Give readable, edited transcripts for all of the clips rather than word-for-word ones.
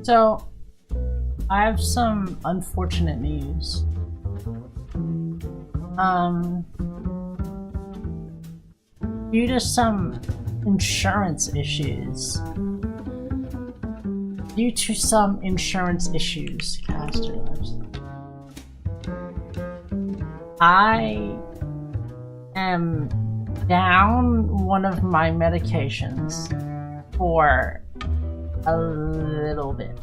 So, I have some unfortunate news. Due to some insurance issues. I am down one of my medications for a little bit.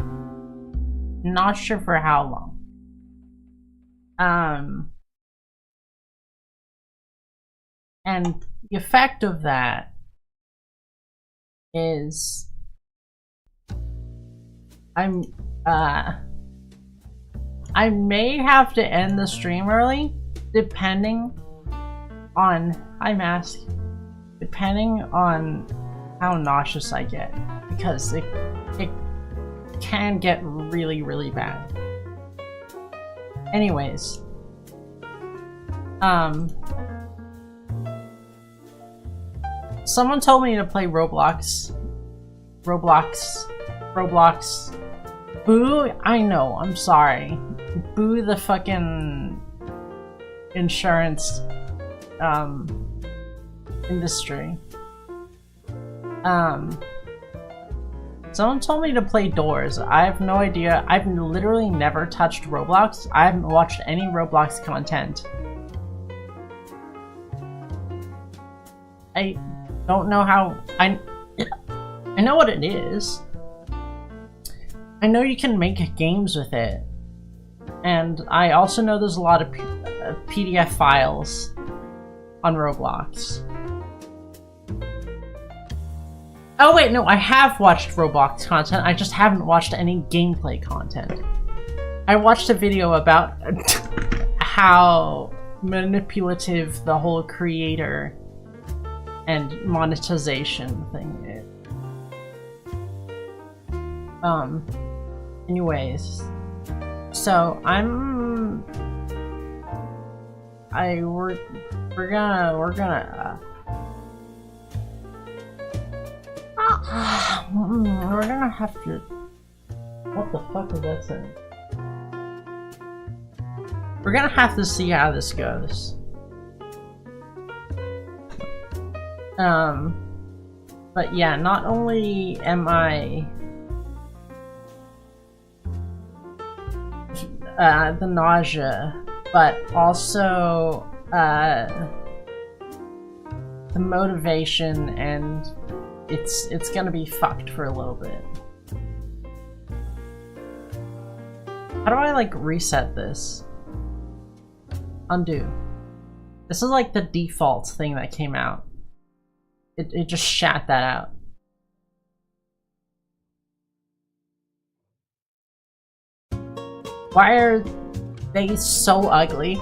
Not sure for how long. And the effect of that is I may have to end the stream early, depending on depending on how nauseous I get, because it can get really, really bad. Anyways, someone told me to play Roblox. Boo, I know, I'm sorry. Boo the fucking insurance industry. Someone told me to play Doors. I have no idea. I've literally never touched Roblox. I haven't watched any Roblox content. I don't know how. I know what it is. I know you can make games with it. And I also know there's a lot of PDF files on Roblox. Oh wait, no, I have watched Roblox content, I just haven't watched any gameplay content. I watched a video about how manipulative the whole creator and monetization thing is. Anyways, so we're gonna have to. What the fuck is that saying? We're gonna have to see how this goes. But yeah, not only am I the nausea, but also the motivation, and it's gonna be fucked for a little bit. How do I like reset this? Undo. This is like the default thing that came out. It just shat that out. Why are they so ugly?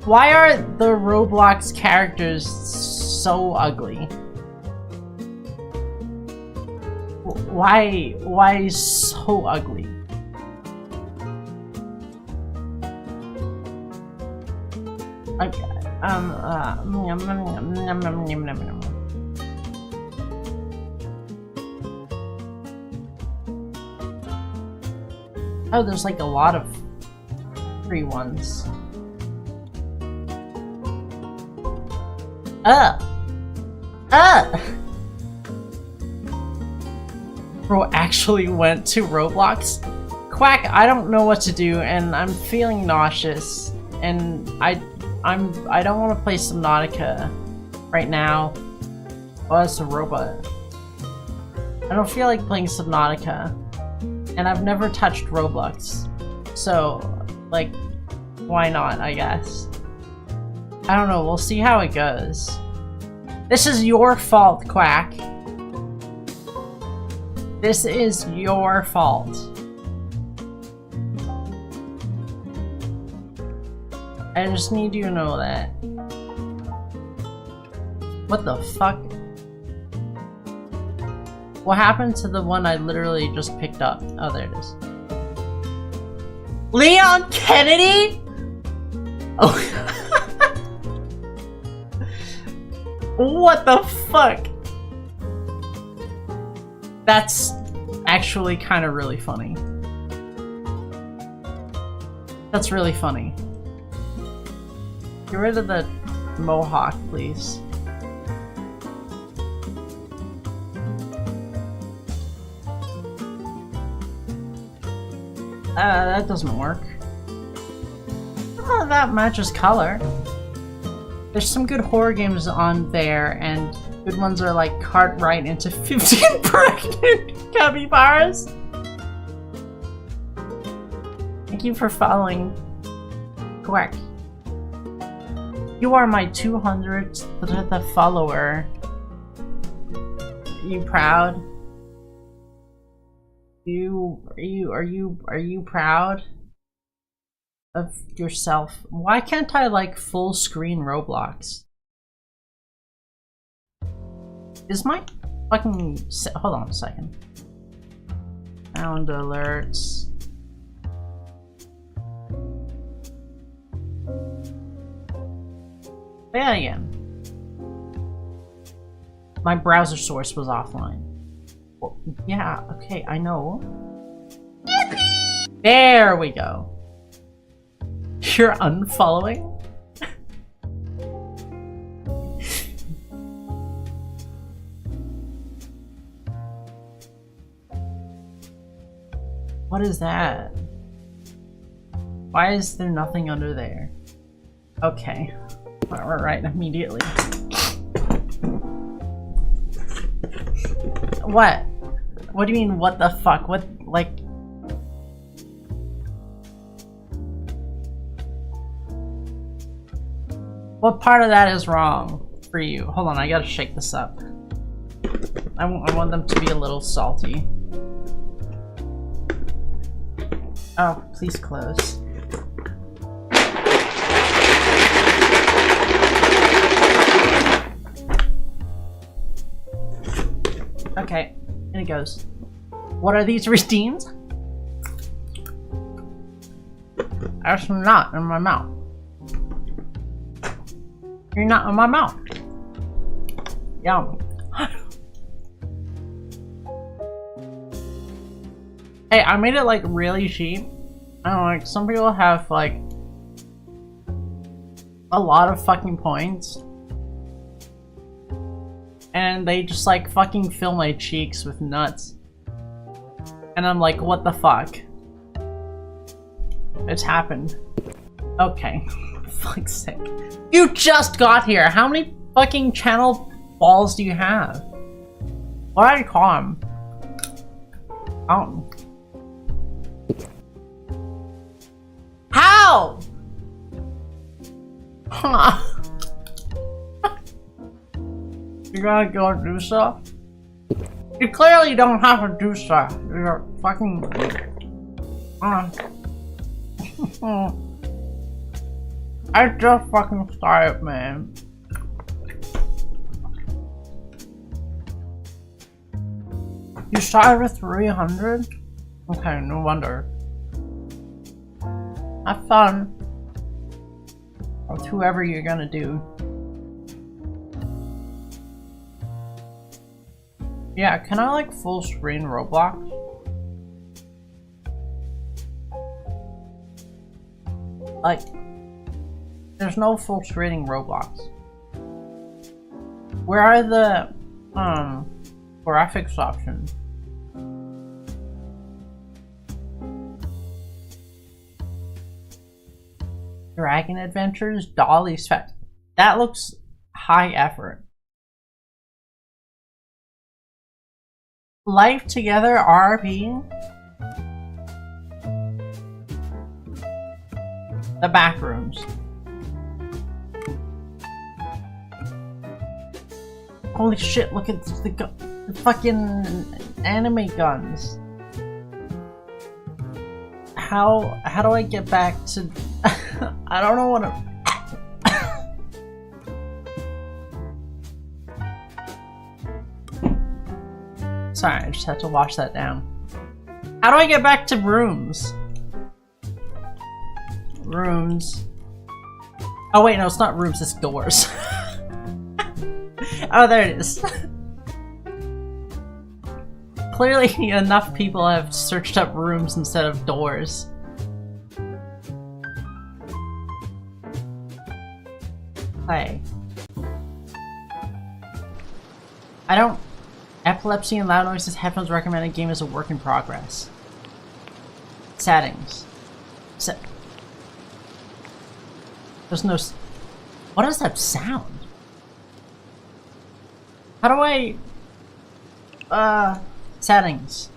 Why are the Roblox characters so ugly? Why so ugly? Okay. Oh, there's like a lot of free ones. Bro actually went to Roblox? Quack, I don't know what to do, and I'm feeling nauseous, and I don't want to play Subnautica right now. Oh, that's a robot. I don't feel like playing Subnautica, and I've never touched Roblox, so like, why not? I guess. I don't know. We'll see how it goes. This is your fault, Quack. This is your fault. I just need you to know that. What the fuck? What happened to the one I literally just picked up? Oh, there it is. Leon Kennedy? Oh. What the fuck? That's actually kind of really funny. That's really funny. Get rid of the mohawk, please. That doesn't work. Oh, that matches color. There's some good horror games on there, and good ones are like Cartwright into 15 pregnant capybaras. Thank you for following. Quack. You are my 200th follower. Are you proud? Are you proud of yourself? Why can't I like full screen Roblox? Is my fucking hold on a second. Sound alerts. Say that again. My browser source was offline. Well, yeah, okay, I know. There we go. You're unfollowing? What is that? Why is there nothing under there? Okay. We're right immediately. What? What do you mean, what the fuck? What, like... What part of that is wrong for you? Hold on, I gotta shake this up. I want them to be a little salty. Oh, please close. Okay, in it goes. What are these redeemed? There's not in my mouth. You're not in my mouth. Yum. Hey, I made it like really cheap. I don't know, like some people have like a lot of fucking points. And they just like fucking fill my cheeks with nuts. And I'm like, what the fuck? It's happened. Okay. Fuck's sake. You just got here! How many fucking channel balls do you have? What do I call them? Oh. How? Huh. You gotta go do stuff? You clearly don't have to do stuff. You're fucking... I just fucking started, man. You started with 300? Okay, no wonder. Have fun. With whoever you're gonna do. Yeah, can I like full screen Roblox? Like, there's no full screening Roblox. Where are the graphics options? Dragon Adventures, Dolly's Fest. That looks high effort. Life Together RP. The Backrooms. Holy shit, look at the fucking anime guns. How do I get back to... I don't know what Sorry, I just had to wash that down. How do I get back to rooms? Rooms. Oh wait, no, it's not rooms, it's doors. Oh, there it is. clearly enough people have searched up rooms instead of doors. Play. I don't... Epilepsy and loud noises, headphones recommended, game is a work in progress. Settings. There's no... What is that sound? How do I... Settings.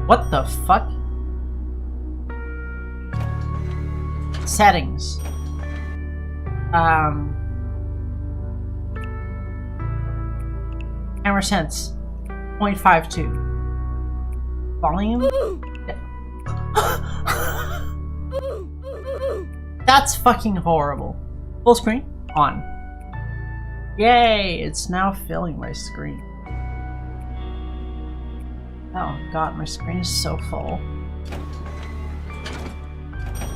What the fuck? Settings. Camera sense. 0.52. Volume? That's fucking horrible. Full screen? On. Yay! It's now filling my screen. Oh god, my screen is so full.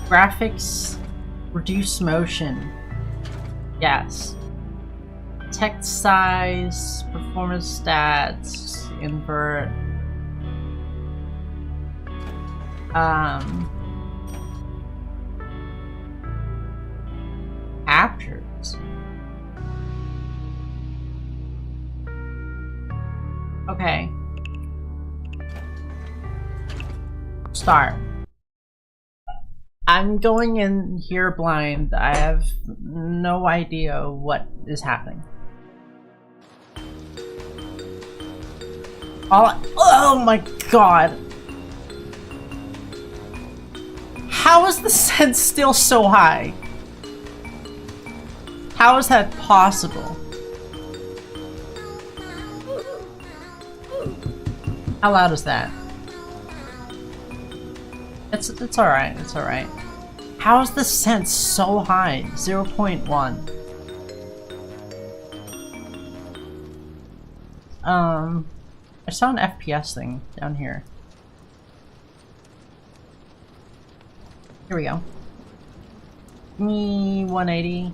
Graphics. Reduce motion. Yes. Text size. Performance stats. Invert. Captures. Okay. Start. I'm going in here blind. I have no idea what is happening. Oh my god. How is the sense still so high? How is that possible? How loud is that? It's alright, it's alright. How is the sense so high? 0.1. I saw an FPS thing down here. Here we go. Me 180.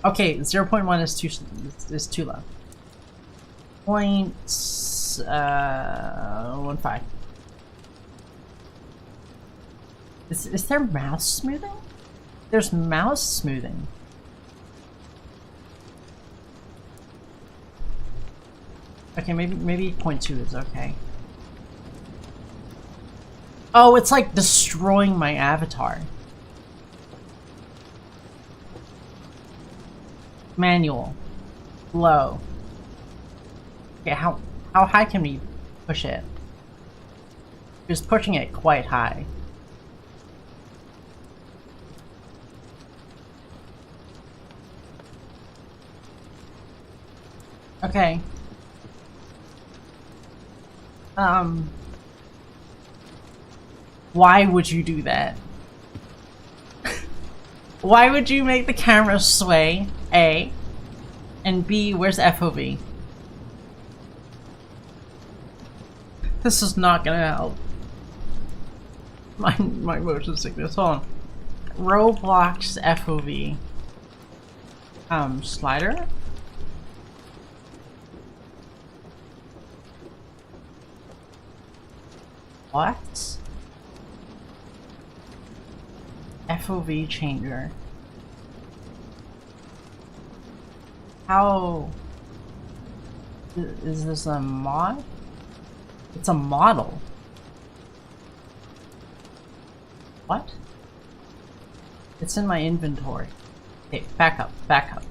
Okay, 0.1 is too low. 0.15. Is there mouse smoothing? There's mouse smoothing. Okay, maybe 0.2 is okay. Oh, it's like destroying my avatar. Manual. Low. Okay, how high can we push it? Just pushing it quite high. Okay. Why would you do that? Why would you make the camera sway? A. And B, where's FOV? This is not gonna help. My motion sickness. Hold on. Roblox FOV. Slider? What? FOV changer. How is this a mod? It's a model. What? It's in my inventory. Okay, back up, back up.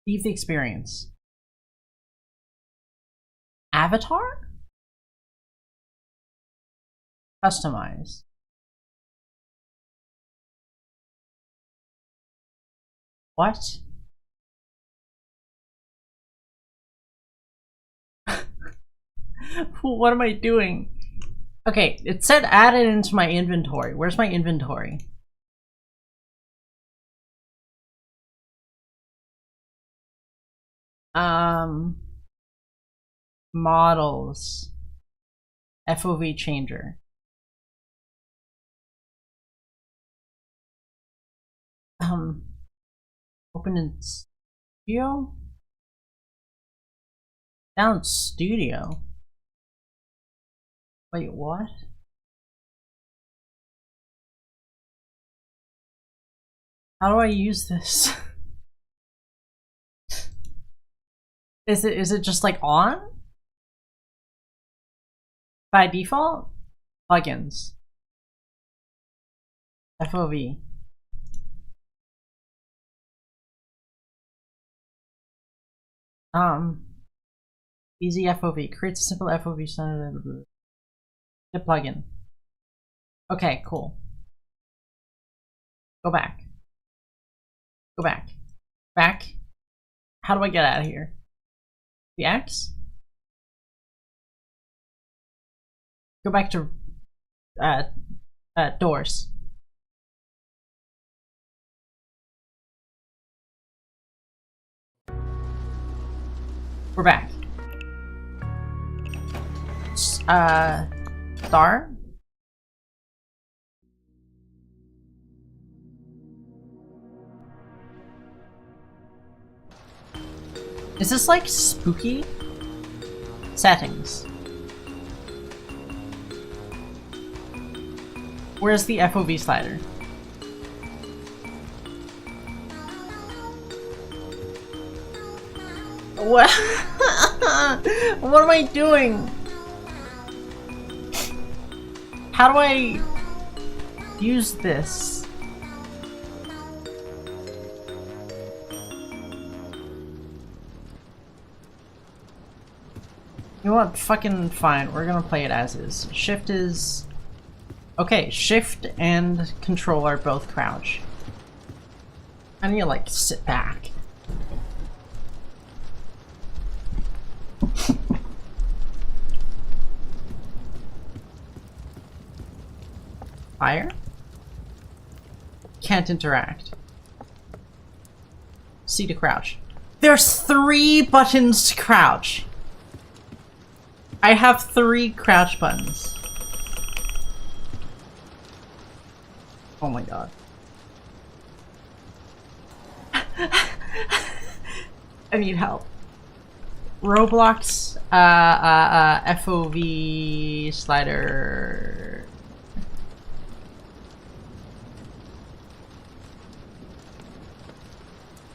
Leave the experience. Avatar? Customize. What? What am I doing? Okay, it said add it into my inventory. Where's my inventory? Models. FOV changer. Open in studio? Down studio? Wait, what? How do I use this? Is it just like on? By default? Plugins. FOV. Easy FOV. Creates a simple FOV standard. The plugin. Okay, cool. Go back. Go back. Back. How do I get out of here? The X? Go back to doors. We're back. Star? Is this like spooky? Settings. Where's the FOV slider? What? What am I doing? How do I use this? You know what? Fucking fine. We're gonna play it as is. Shift is... Okay, shift and control are both crouch. I need to like sit back. Fire? Can't interact. C to crouch. There's 3 buttons to crouch. I have 3 crouch buttons. Oh my god. I need help. Roblox, FOV slider.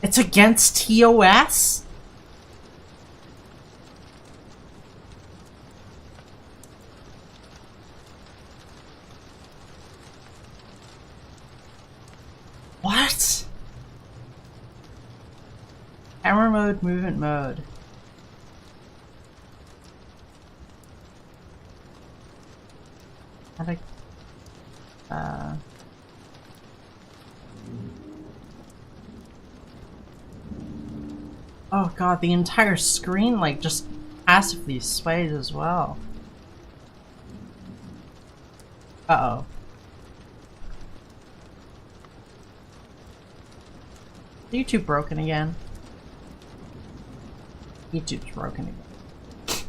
It's against TOS? What? Camera mode, movement mode. How do I... Oh god, the entire screen like just passively sways as well. Uh-oh. YouTube broken again. YouTube's broken again.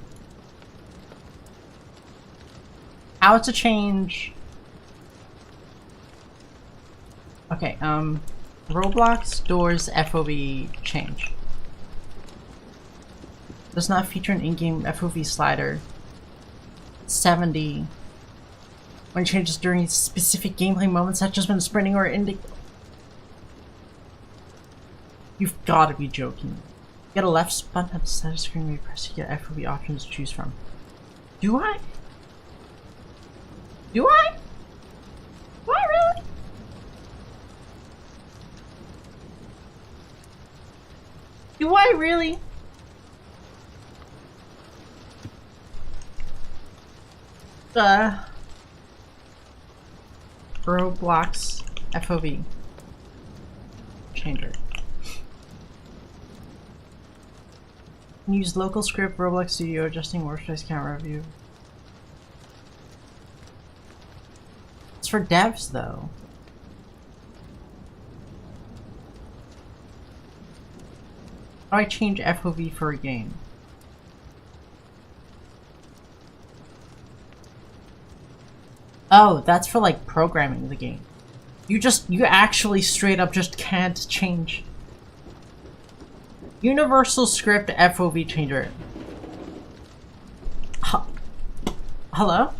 How to change... Okay, Roblox doors FOV change. Does not feature an in-game FOV slider. 70. When changes during specific gameplay moments such as when sprinting or You've gotta be joking. Get a left button at the side of the screen where you press to get FOV options to choose from. Do I? Do I? Do I really? Do I really? Roblox FOV changer. Use local script Roblox Studio adjusting workspace camera view. It's for devs though. How do I change FOV for a game? Oh, that's for like programming the game. You actually straight up just can't change. Universal script FOV changer. Hello?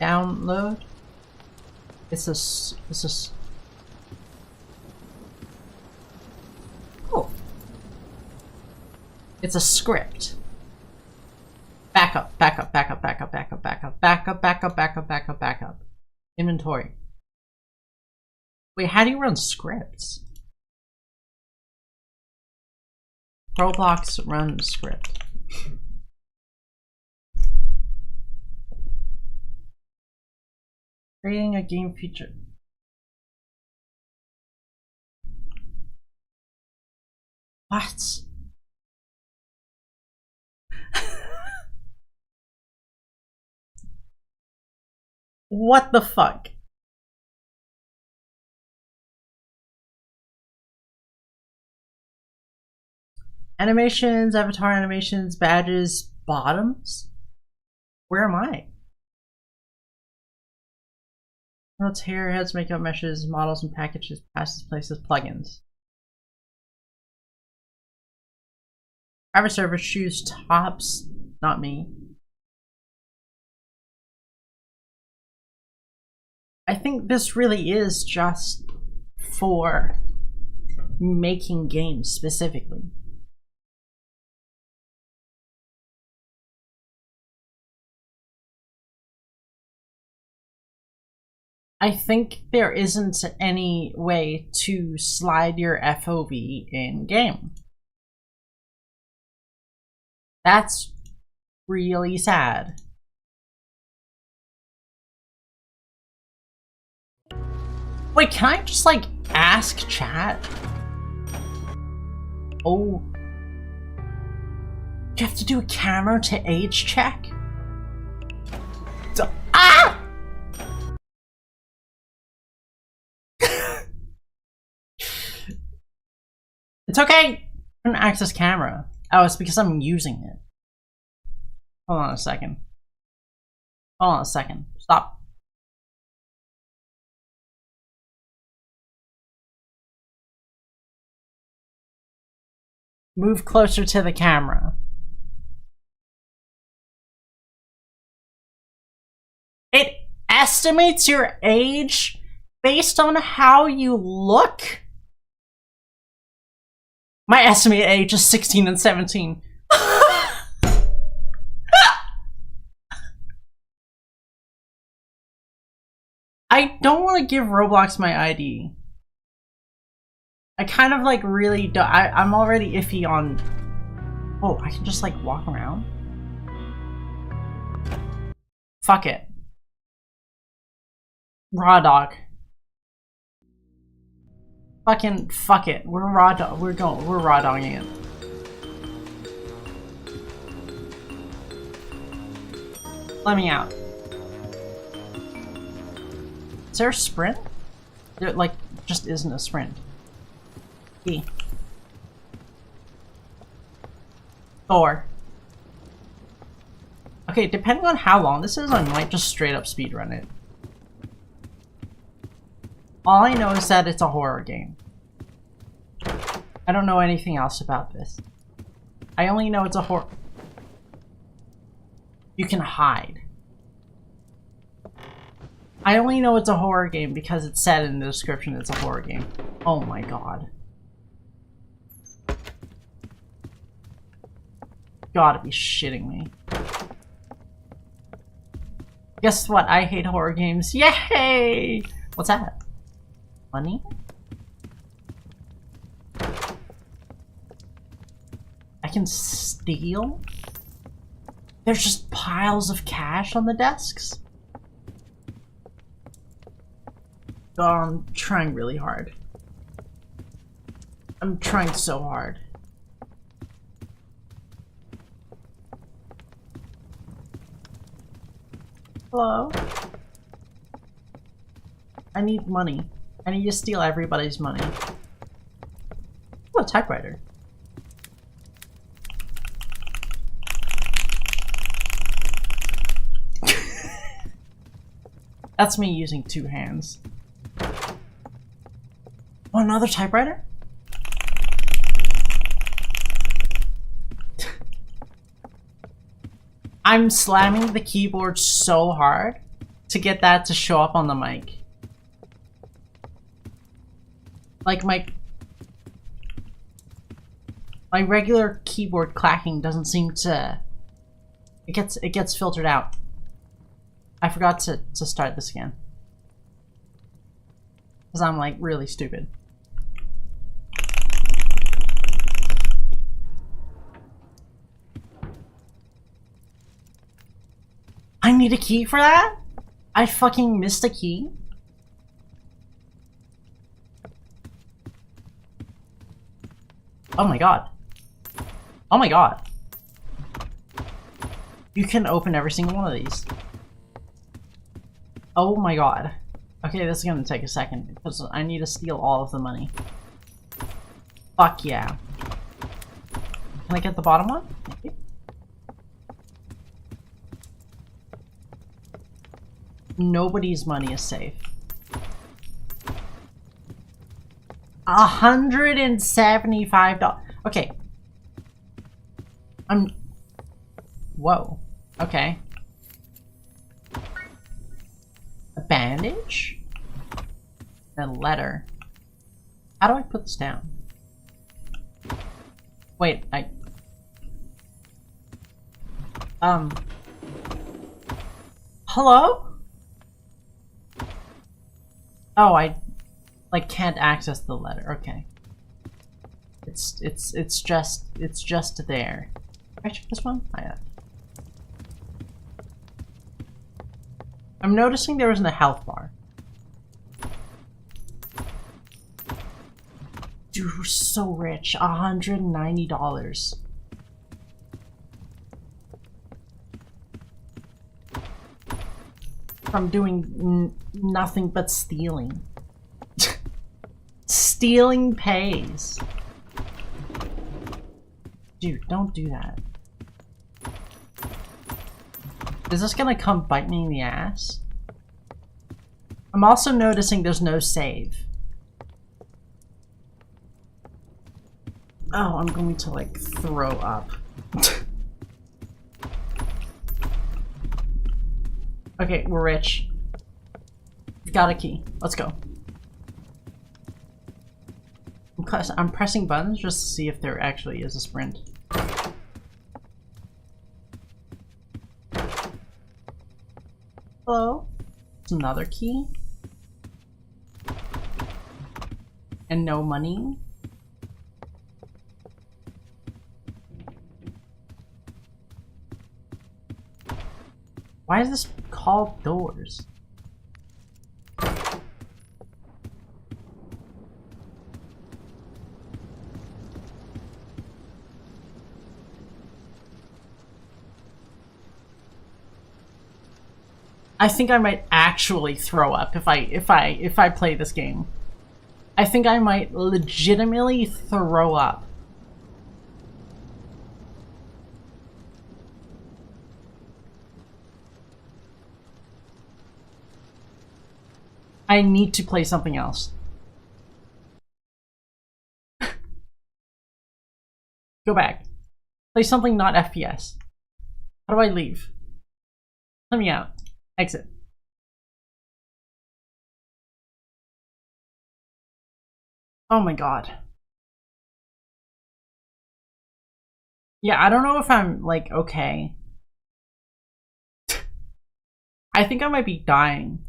Download? Oh. It's a script. Backup. Inventory. Wait, how do you run scripts? Roblox run script. Creating a game feature. What? What the fuck? Animations, avatar animations, badges, bottoms? Where am I? Notes, hair, heads, makeup, meshes, models and packages, passes, places, plugins. Private server, shoes, tops, not me. I think this really is just for making games specifically. I think there isn't any way to slide your FOV in game. That's really sad. Wait, can I just like ask chat? Oh. You have to do a camera to age check? Ah! It's okay. I can access camera. Oh, it's because I'm using it. Hold on a second. Hold on a second. Stop. Move closer to the camera. It estimates your age based on how you look? My estimated age is 16 and 17. I don't want to give Roblox my ID. I kind of like really do. I'm already iffy on. Oh, I can just like walk around. Fuck it. Raw dog. Fucking fuck it. We're raw dog. We're raw dogging it. Let me out. Is there a sprint? There like just isn't a sprint. E. 4. Okay, depending on how long this is, I might just straight up speedrun it. All I know is that it's a horror game. I don't know anything else about this. I only know it's a horror. You can hide. I only know it's a horror game because it said in the description it's a horror game. Oh my god. Gotta be shitting me. Guess what? I hate horror games. Yay! What's that? Money? I can steal? There's just piles of cash on the desks? Oh, I'm trying really hard. I'm trying so hard. Hello? I need money. I need to steal everybody's money. Oh, a typewriter. That's me using 2 hands. another typewriter? I'm slamming the keyboard so hard to get that to show up on the mic. Like my regular keyboard clacking doesn't seem to... It gets filtered out. I forgot to start this again. Because I'm like really stupid. I need a key for that? I fucking missed a key? Oh my god. Oh my god. You can open every single one of these. Oh my god. Okay, this is gonna take a second because I need to steal all of the money. Fuck yeah. Can I get the bottom one? Thank you. Nobody's money is safe. $175. Okay. Whoa. Okay. A bandage? A letter. How do I put this down? Wait, hello? Oh, I like can't access the letter. Okay. It's just there. Can I check this one? I'm noticing there isn't a health bar. Dude, we're so rich. $190. From doing nothing but stealing. Stealing pays. Dude, don't do that. Is this gonna come bite me in the ass? I'm also noticing there's no save. Oh, I'm going to like throw up. Okay, we're rich. We've got a key. Let's go. I'm pressing buttons just to see if there actually is a sprint. Hello? It's another key. And no money. Why is this called doors? I think I might actually throw up if I play this game. I think I might legitimately throw up. I need to play something else. Go back. Play something not FPS. How do I leave? Let me out. Exit. Oh my god. Yeah, I don't know if I'm, like, okay. I think I might be dying.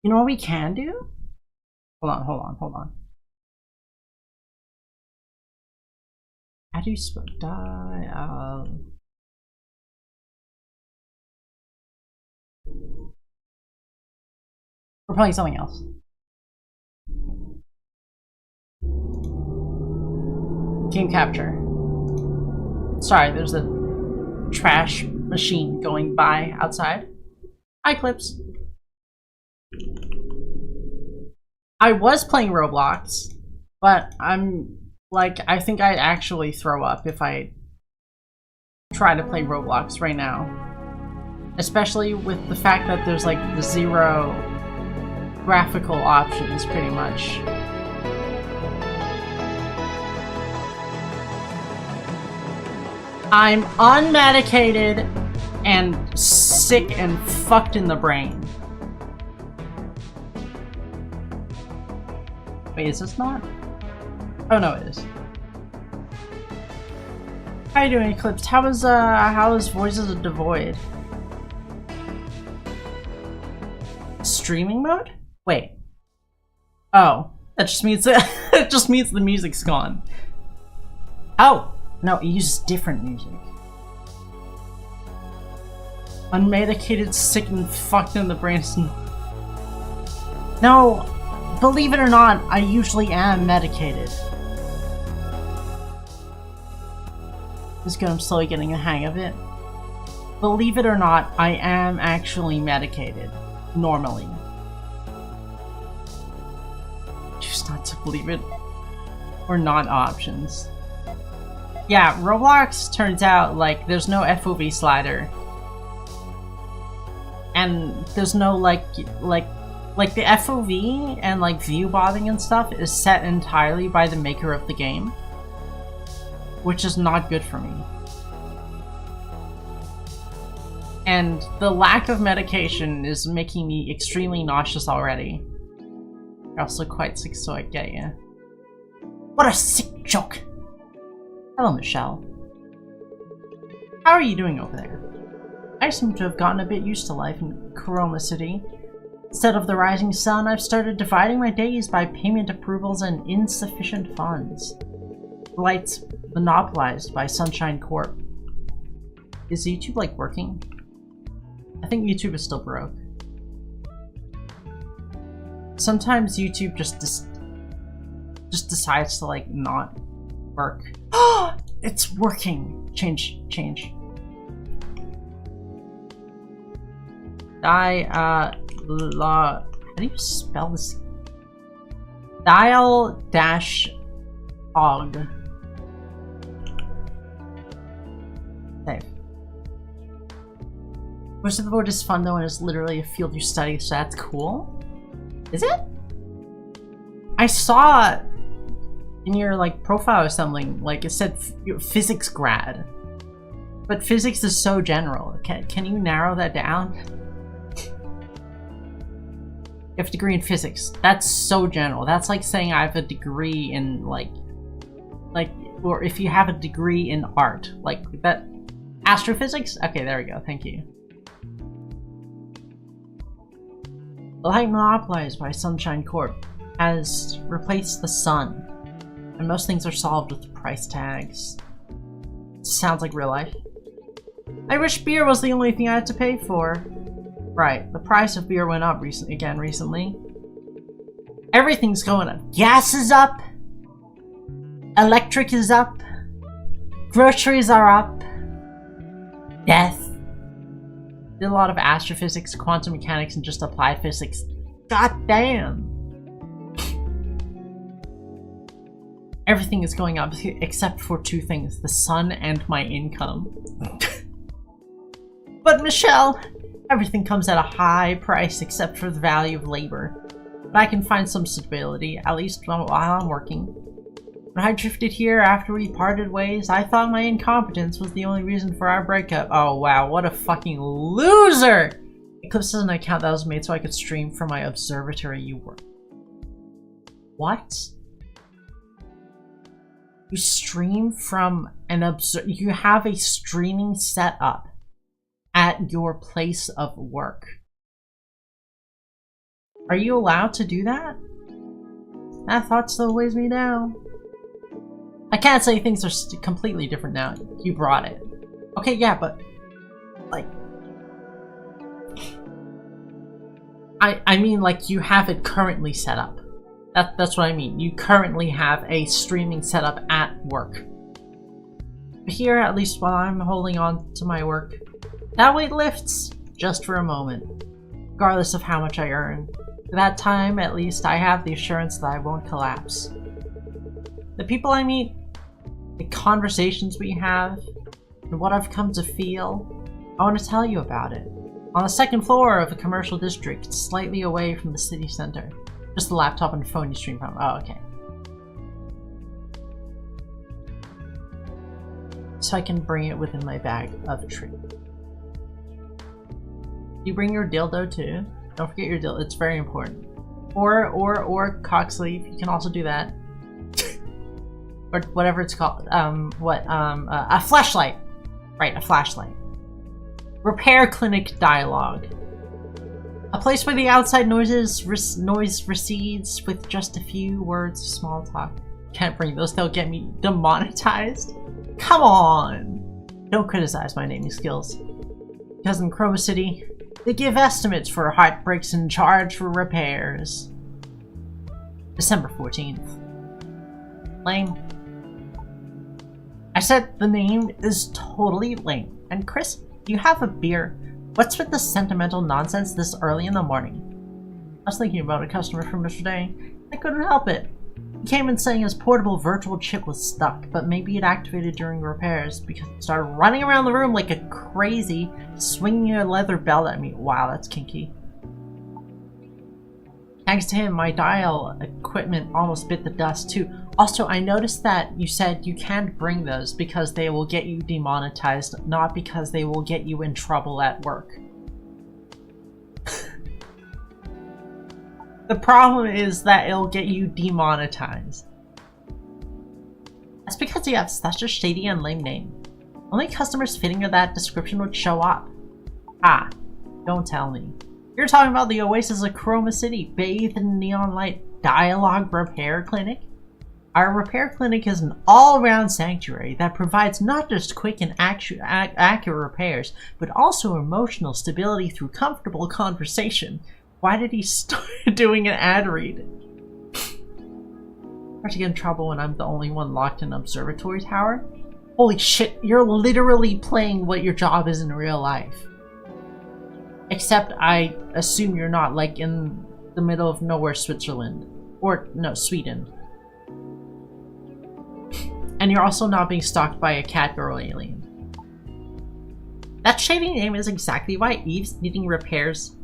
You know what we can do? Hold on. How do you spell die? We're playing something else. Team capture. Sorry, there's a trash machine going by outside. Hi, Clips. I was playing Roblox, but I'm like, I think I'd actually throw up if I try to play Roblox right now. Especially with the fact that there's like the 0 graphical options, pretty much. I'm unmedicated and sick and fucked in the brain. Wait, is this not? Oh no, it is. How you doing, Eclipse? How is Voices of Devoid? Streaming mode? Wait. Oh, that just means it just means the music's gone. Oh, no, it uses different music. Unmedicated, sick, and fucked in the brain. No, believe it or not, I usually am medicated. Just good, I'm slowly getting the hang of it. Believe it or not, I am actually medicated. Normally. Choose not to believe it. Or not options. Yeah, Roblox turns out, like, there's no FOV slider. And there's no, like the FOV and, like, view bobbing and stuff is set entirely by the maker of the game. Which is not good for me. And the lack of medication is making me extremely nauseous already. You're also quite sick, so I get you. What a sick joke! Hello, Michelle. How are you doing over there? I seem to have gotten a bit used to life in Chroma City. Instead of the rising sun, I've started dividing my days by payment approvals and insufficient funds. Lights monopolized by Sunshine Corp. Is YouTube, like, working? I think YouTube is still broke. Sometimes YouTube just decides to, like, not work. It's working! Change. How do you spell this? D1AL-ogue. Save. Most of the board is fun though, and it's literally a field you study, so that's cool. Is it? I saw in your, like, profile or something, like, it said physics grad. But physics is so general. Can you narrow that down? You have a degree in physics. That's so general. That's like saying I have a degree in, like, or if you have a degree in art. Like, that... Astrophysics? Okay, there we go. Thank you. The light monopolized by Sunshine Corp has replaced the sun, and most things are solved with price tags. Sounds like real life. I wish beer was the only thing I had to pay for. Right, the price of beer went up recently. Everything's going up. Gas is up. Electric is up. Groceries are up. Death. Did a lot of astrophysics, quantum mechanics, and just applied physics. God damn! Everything is going up except for two things, the sun and my income. But Michelle, everything comes at a high price except for the value of labor. But I can find some stability, at least while I'm working. When I drifted here after we parted ways, I thought my incompetence was the only reason for our breakup. Oh wow, what a fucking loser! Eclipse is an account that was made so I could stream from my observatory you were. What? You stream from an you have a streaming setup at your place of work. Are you allowed to do that? That thought still weighs me down. I can't say things are completely different now. You brought it. Okay, yeah, but... like... I mean, like, you have it currently set up. That's what I mean. You currently have a streaming setup at work. But here, at least while I'm holding on to my work, that weight lifts just for a moment, regardless of how much I earn. For that time, at least, I have the assurance that I won't collapse. The people I meet, the conversations we have, and what I've come to feel, I want to tell you about it. On the second floor of a commercial district, slightly away from the city center. Just the laptop and phone you stream from. Oh, okay. So I can bring it within my bag of treats. You bring your dildo too. Don't forget your dildo. It's very important. Or cock sleeve. You can also do that. Or whatever it's called. A flashlight. Right, a flashlight. Repair clinic D1AL-ogue. A place where the outside noise recedes with just a few words of small talk. Can't bring those, they'll get me demonetized. Come on! Don't criticize my naming skills. Because in Chroma City, they give estimates for heartbreaks and charge for repairs. December 14th. Lame. I said the name is totally lame. And Chris, you have a beer. What's with the sentimental nonsense this early in the morning? I was thinking about a customer from yesterday. I couldn't help it. He came in saying his portable virtual chip was stuck, but maybe it activated during repairs because he started running around the room like a crazy, swinging a leather belt at me. Wow, that's kinky. Thanks to him, my dial equipment almost bit the dust too. Also, I noticed that you said you can't bring those because they will get you demonetized, not because they will get you in trouble at work. The problem is that it'll get you demonetized. That's because you have such a shady and lame name. Only customers fitting that description would show up. Ah, don't tell me. You're talking about the oasis of Chroma City, bathed in neon light D1AL-ogue repair clinic? Our repair clinic is an all-around sanctuary that provides not just quick and accurate repairs, but also emotional stability through comfortable conversation. Why did he start doing an ad read? Start to get in trouble when I'm the only one locked in an observatory tower? Holy shit, you're literally playing what your job is in real life. Except I assume you're not like in the middle of nowhere, Switzerland. Or, no, Sweden. And you're also not being stalked by a cat girl alien. That shady name is exactly why Eve's needing repairs.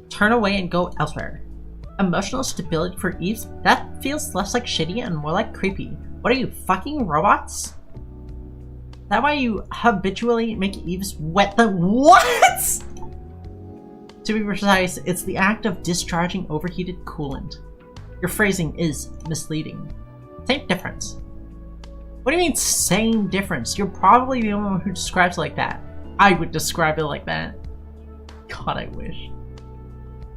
Turn away and go elsewhere. Emotional stability for Eve's? That feels less like shitty and more like creepy. What are you, fucking robots? Is that why you habitually make Eve's wet the— WHAT?! To be precise, it's the act of discharging overheated coolant. Your phrasing is misleading. Same difference. What do you mean, same difference? You're probably the only one who describes it like that. I would describe it like that. God, I wish.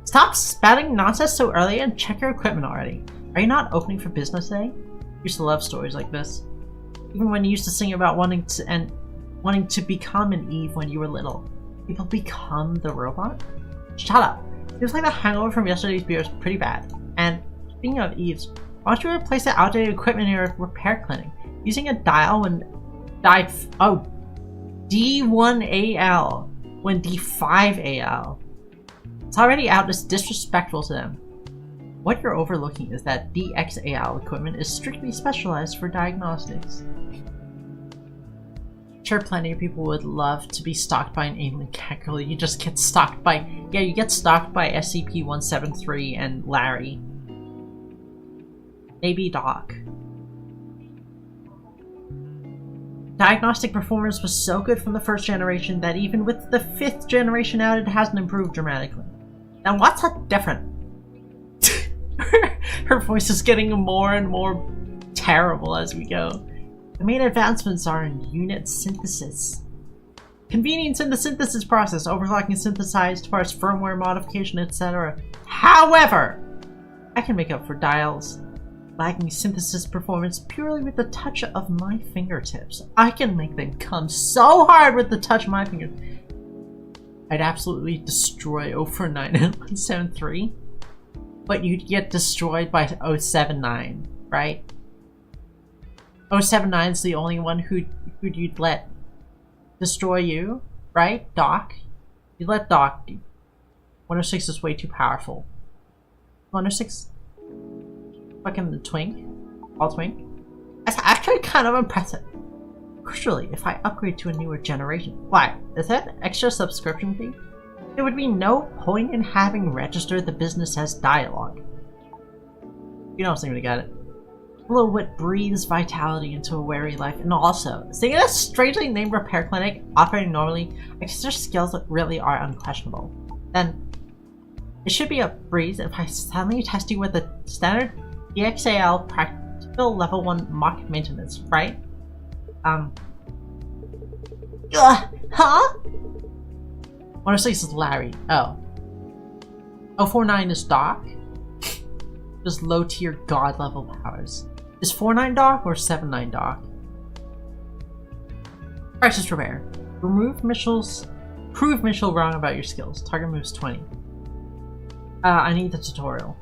Stop spouting nonsense so early and check your equipment already. Are you not opening for business today? Used to love stories like this. Even when you used to sing about wanting to become an Eve when you were little. People become the robot? Shut up. Seems like the hangover from yesterday's beer is pretty bad. And speaking of Eves, why don't you replace the outdated equipment in your repair clinic? Using a dial when D1AL when D5AL. It's already out as disrespectful to them. What you're overlooking is that DXAL equipment is strictly specialized for diagnostics. Sure, plenty of people would love to be stalked by an alien cat girl. You just get stalked by— yeah, you get stalked by SCP-173 and Larry. Maybe Doc. Diagnostic performance was so good from the first generation that even with the 5th generation out, it hasn't improved dramatically. Now what's that different? Her voice is getting more and more terrible as we go. The main advancements are in unit synthesis. Convenience in the synthesis process, overclocking synthesized parts, firmware modification, etc. However, I can make up for dials lagging synthesis performance purely with the touch of my fingertips. I can make them come so hard with the touch of my fingers. I'd absolutely destroy 049 and 173, but you'd get destroyed by 079, right? 079 is the only one who you'd let destroy you, right? Doc? You'd let Doc. 106 is way too powerful. 106? Fucking the twink? All twink? That's actually kind of impressive. Crucially, if I upgrade to a newer generation. Why? Is that an extra subscription fee? There would be no point in having registered the business as D1AL-ogue. You don't seem to get it. Hello, what breathes vitality into a weary life, and also, seeing a strangely named repair clinic operating normally, I guess their skills really are unquestionable. Then, it should be a breeze if I suddenly test you with a standard D1AL practical level 1 mock maintenance, right? Huh? Honestly, this is Larry. Oh. 049 is Doc? Just low tier god level powers. Is 49 Doc or 79 Doc? Crisis repair. Prove Mitchell wrong about your skills. Target moves 20. I need the tutorial.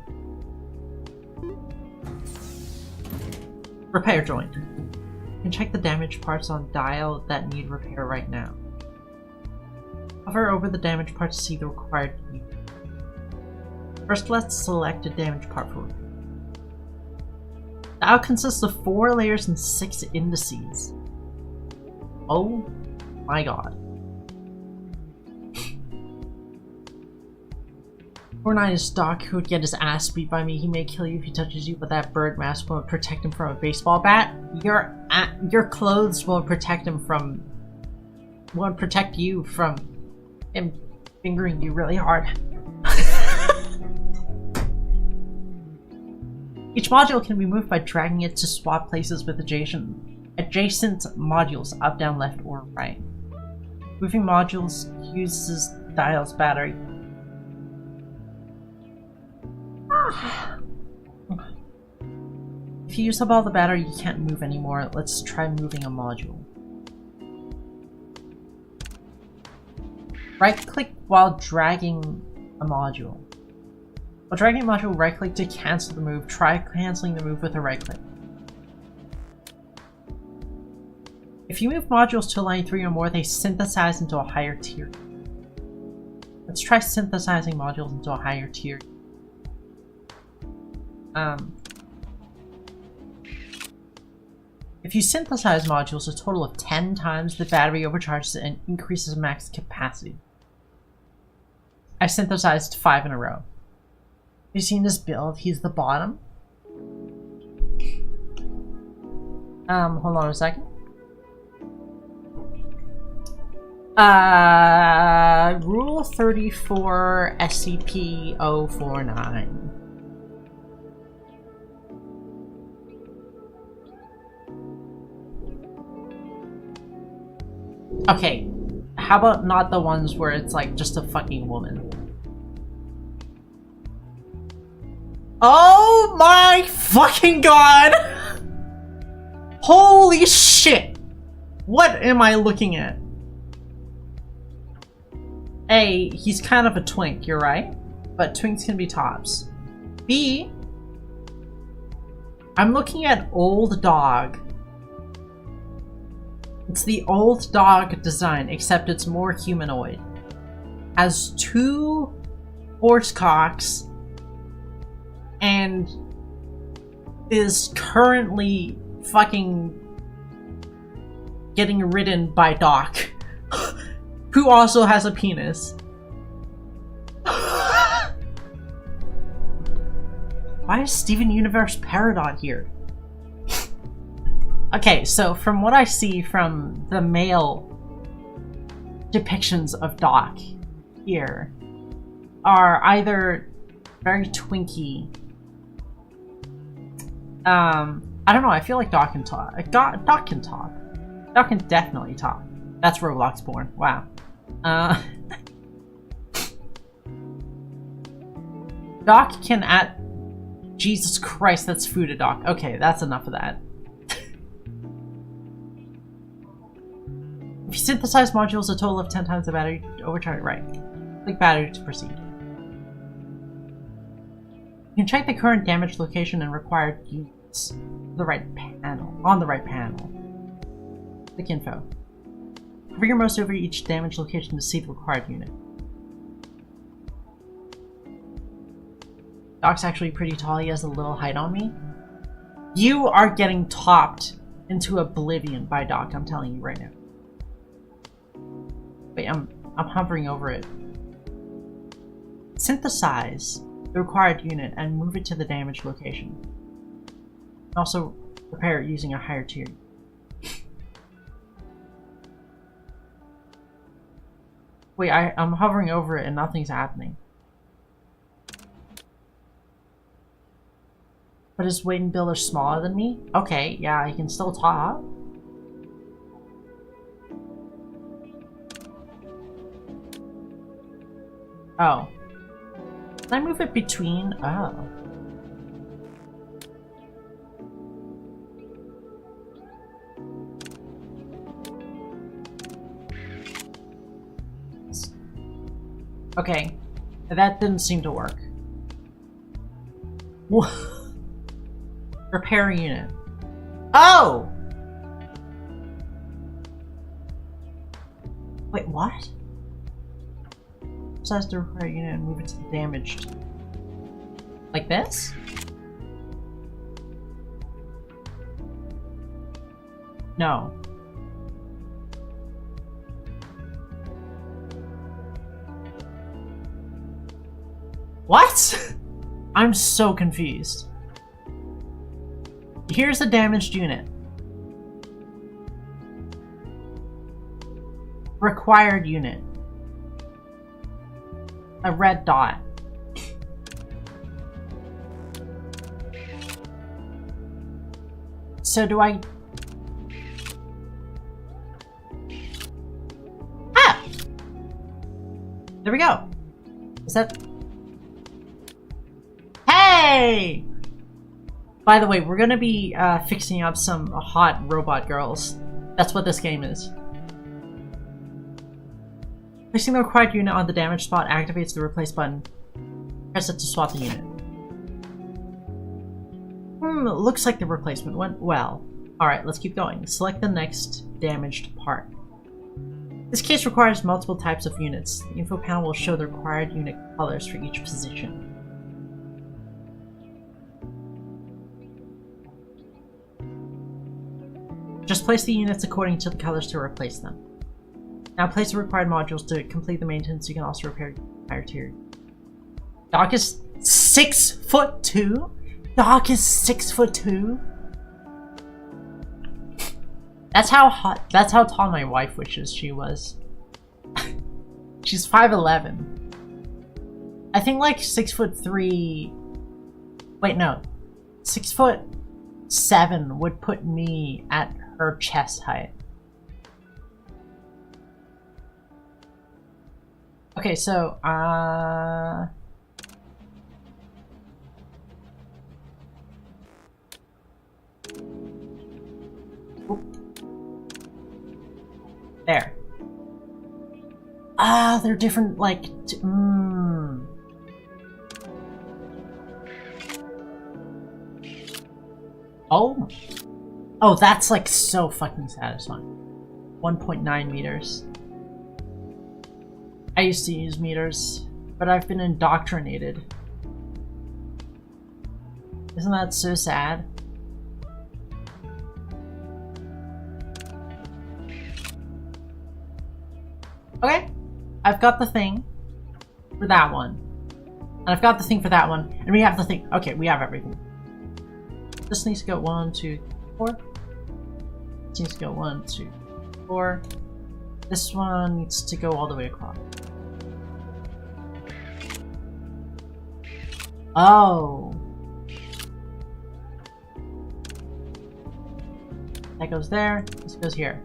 Repair joint. You can check the damaged parts on dial that need repair right now. Hover over the damaged part to see the required unit. First, let's select a damaged part for repair. The dial consists of 4 layers and 6 indices. Oh my god. 49 is Doc, who would get his ass beat by me. He may kill you if he touches you, but that bird mask won't protect him from a baseball bat. Your clothes won't protect him from... won't protect you from him fingering you really hard. Each module can be moved by dragging it to swap places with adjacent modules up, down, left, or right. Moving modules uses dial's battery. If you use up all the battery, you can't move anymore. Let's try moving a module. Right-click while dragging a module. While dragging a module, right-click to cancel the move. Try canceling the move with a right-click. If you move modules to line 3 or more, they synthesize into a higher tier. Let's try synthesizing modules into a higher tier. If you synthesize modules a total of 10 times, the battery overcharges and increases max capacity. I synthesized 5 in a row. Have you seen this build? He's the bottom. Hold on a second. Rule 34 SCP-049. Okay, how about not the ones where it's like just a fucking woman? Oh my fucking god! Holy shit! What am I looking at? A, he's kind of a twink, you're right. But twinks can be tops. B, I'm looking at old dog. It's the old dog design, except it's more humanoid. Has 2 horse cocks and is currently fucking getting ridden by Doc, who also has a penis. Why is Steven Universe Paradox here? Okay, so from what I see from the male depictions of Doc here are either very twinky. I don't know, I feel like Doc can talk. Doc can talk. Doc can definitely talk. That's Roblox born. Wow. Doc can at... Jesus Christ, that's food to Doc. Okay, that's enough of that. If you synthesize modules a total of 10 times the battery, overcharge it right. Click battery to proceed. You can check the current damage location and required units on the right panel. Click info. Hover your mouse over each damage location to see the required unit. Doc's actually pretty tall, he has a little height on me. You are getting topped into oblivion by Doc, I'm telling you right now. Wait, I'm hovering over it. Synthesize the required unit and move it to the damaged location. Also, repair it using a higher tier. Wait, I'm hovering over it and nothing's happening. But his weight and build are smaller than me? Okay, yeah, he can still talk. Oh. Can I move it between? Oh. Okay. That didn't seem to work. Repair unit. Oh! Wait, what? Size the repair unit and move it to the damaged. Like this? No. What? I'm so confused. Here's the damaged unit. Required unit. A red dot. So do I... Ah! There we go. Is that... Hey! By the way, we're gonna be fixing up some hot robot girls. That's what this game is. Placing the required unit on the damaged spot activates the replace button. Press it to swap the unit. Looks like the replacement went well. Alright, let's keep going. Select the next damaged part. This case requires multiple types of units. The info panel will show the required unit colors for each position. Just place the units according to the colors to replace them. Now place the required modules to complete the maintenance. You can also repair your entire tier. Doc is 6'2"? Doc is 6'2"? That's how tall my wife wishes she was. She's 5'11". I think like 6'3". Wait, no. 6'7" would put me at her chest height. Okay, so, there. Ah, they're different, like, Oh. Oh, that's like so fucking satisfying. 1.9 meters. I used to use meters, but I've been indoctrinated. Isn't that so sad? Okay, I've got the thing for that one. And I've got the thing for that one. And we have the thing. Okay, we have everything. This needs to go 1, 2, 4. This needs to go 1, 2, 4. This one needs to go all the way across. Oh. That goes there. This goes here.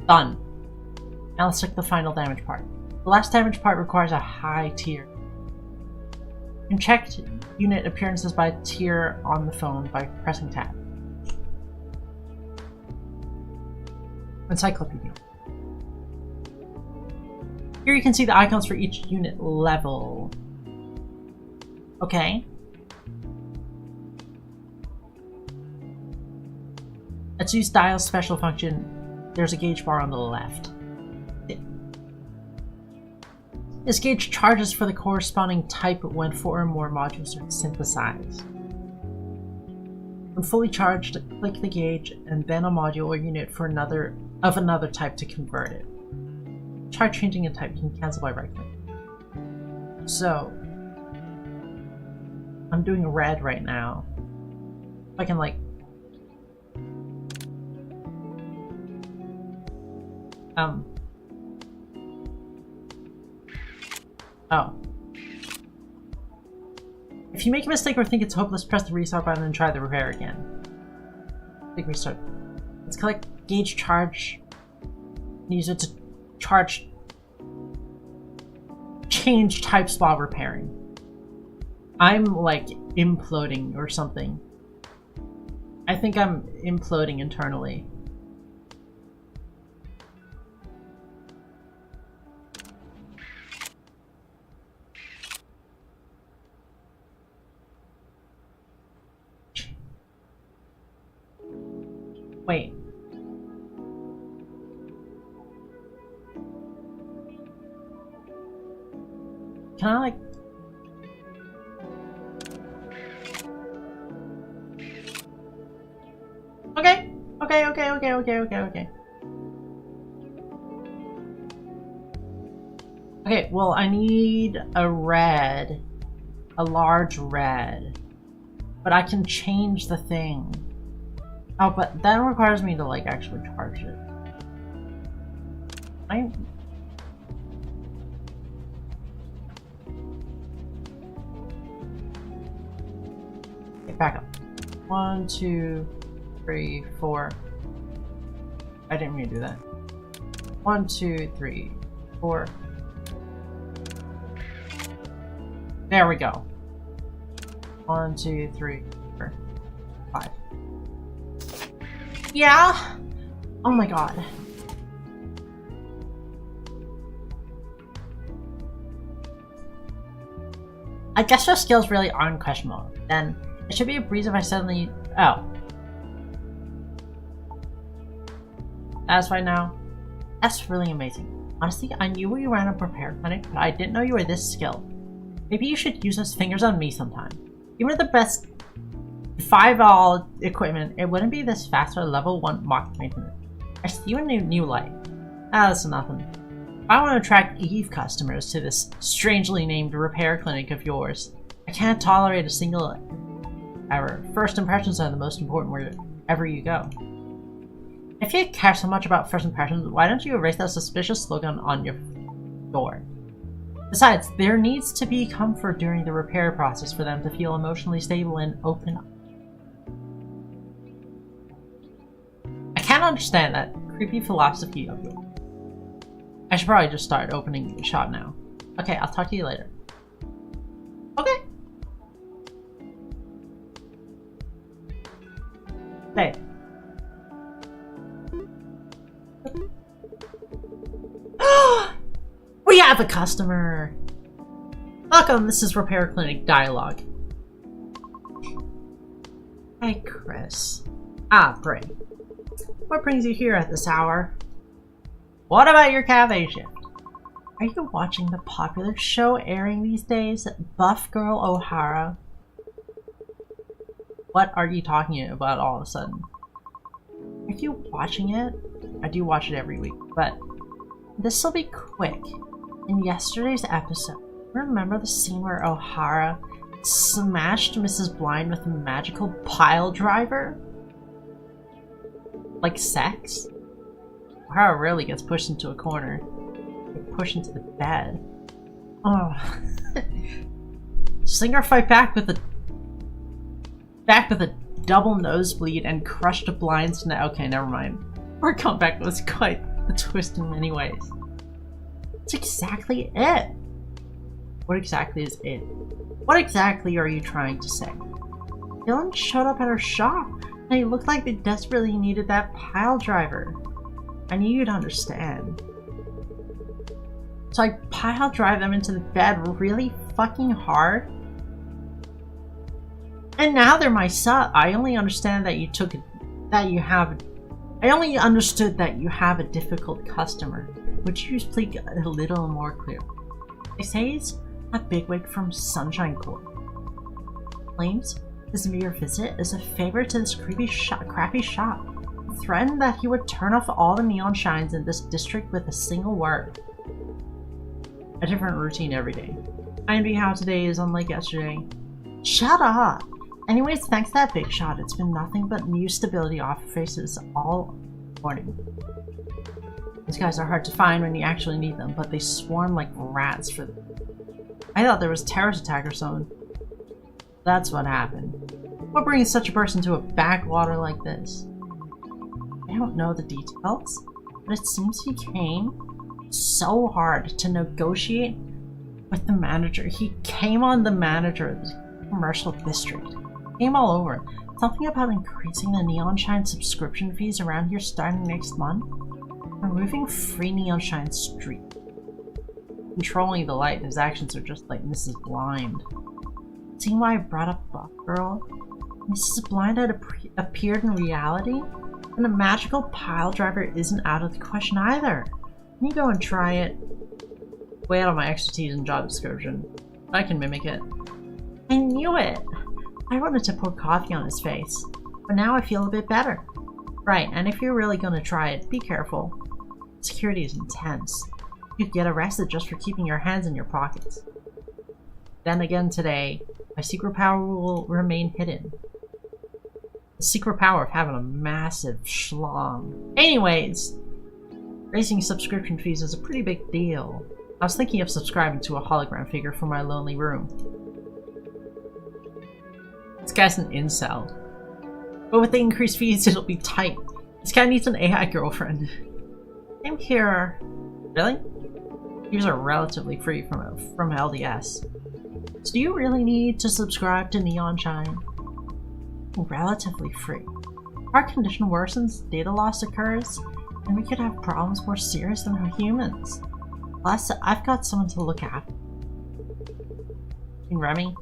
Done. Now let's check the final damage part. The last damage part requires a high tier. You can check unit appearances by tier on the phone by pressing tab. Encyclopedia. Here you can see the icons for each unit level. Okay. Let's use Dial's special function. There's a gauge bar on the left. This gauge charges for the corresponding type when 4 or more modules are synthesized. When fully charged, click the gauge and then a module or unit for another type to convert it. Try changing a type. You can cancel by right click. So, I'm doing red right now. I can like... Oh. If you make a mistake or think it's hopeless, press the restart button and try the repair again. Big restart. Let's collect gauge charge. Use it to charge... change types while repairing. I'm like imploding or something. I think I'm imploding internally. Wait. Can I like... Okay. Okay, well I need a red. A large red. But I can change the thing. Oh, but that requires me to like actually charge it. Okay, back up. 1, 2, 3, 4. I didn't mean to do that. 1, 2, 3, 4. There we go. 1, 2, 3, 4, 5. Yeah? Oh my god. I guess your skills really aren't questionable. Then it should be a breeze if I suddenly... Oh. That's right now. That's really amazing. Honestly, I knew you ran a repair clinic, but I didn't know you were this skilled. Maybe you should use those fingers on me sometime. Even with the best 5-all equipment, it wouldn't be this fast for level 1 mock maintenance. I see you in a new light. Ah, that's nothing. I want to attract Eve customers to this strangely named repair clinic of yours. I can't tolerate a single error. First impressions are the most important wherever you go. If you care so much about first impressions, why don't you erase that suspicious slogan on your door? Besides, there needs to be comfort during the repair process for them to feel emotionally stable and open. I can't understand that creepy philosophy of yours. I should probably just start opening the shop now. Okay, I'll talk to you later. Okay. Hey. We have a customer! Welcome, this is Repair Clinic D1AL-ogue. Hey, Chris. Ah, great. What brings you here at this hour? What about your cafe shift? Are you watching the popular show airing these days, Buff Girl O'Hara? What are you talking about all of a sudden? Are you watching it? I do watch it every week, but this'll be quick. In yesterday's episode, remember the scene where O'Hara smashed Mrs. Blind with a magical pile driver? Like sex? O'Hara really gets pushed into a corner. Pushed into the bed. Oh. Singer fight back with a double nosebleed and crushed Blind's neck. Okay, never mind. Our comeback was quite a twist in many ways. That's exactly it. What exactly is it? What exactly are you trying to say? Dylan showed up at our shop, and he looked like they desperately needed that pile driver. I knew you'd understand. So I pile drive them into the bed really fucking hard? And now they're my sub. I only understand that I only understood that you have a difficult customer. Would you speak a little more clear? They say he's a bigwig from Sunshine Corp. Claims his mere visit is a favor to this crappy shop. Threatened that he would turn off all the neon shines in this district with a single word. A different routine every day. me how today is unlike yesterday. Shut up! Anyways, thanks to that big shot, it's been nothing but new stability offer faces all morning. These guys are hard to find when you actually need them, but they swarm like rats for them. I thought there was a terrorist attack or something. That's what happened. What brings such a person to a backwater like this? I don't know the details, but it seems he came so hard to negotiate with the manager. He came on the manager of the commercial district. Came all over it. Something about increasing the Neon Shine subscription fees around here starting next month. Removing free Neon Shine Street. Controlling the light, his actions are just like Mrs. Blind. Seeing why I brought up Buff Girl? Mrs. Blind had appeared in reality? And a magical pile driver isn't out of the question either. Can you go and try it? Way out of my expertise and job description. I can mimic it. I knew it! I wanted to pour coffee on his face, but now I feel a bit better. Right, and if you're really gonna try it, be careful. Security is intense. You'd get arrested just for keeping your hands in your pockets. Then again today, my secret power will remain hidden. The secret power of having a massive schlong. Anyways, raising subscription fees is a pretty big deal. I was thinking of subscribing to a hologram figure for my lonely room. This guy's an incel. But with the increased fees, it'll be tight. This guy needs an AI girlfriend. Same here. Really? These are relatively free from LDS. So do you really need to subscribe to Neon Shine? Relatively free. Our condition worsens, data loss occurs, and we could have problems more serious than our humans. Plus, I've got someone to look after. Remy?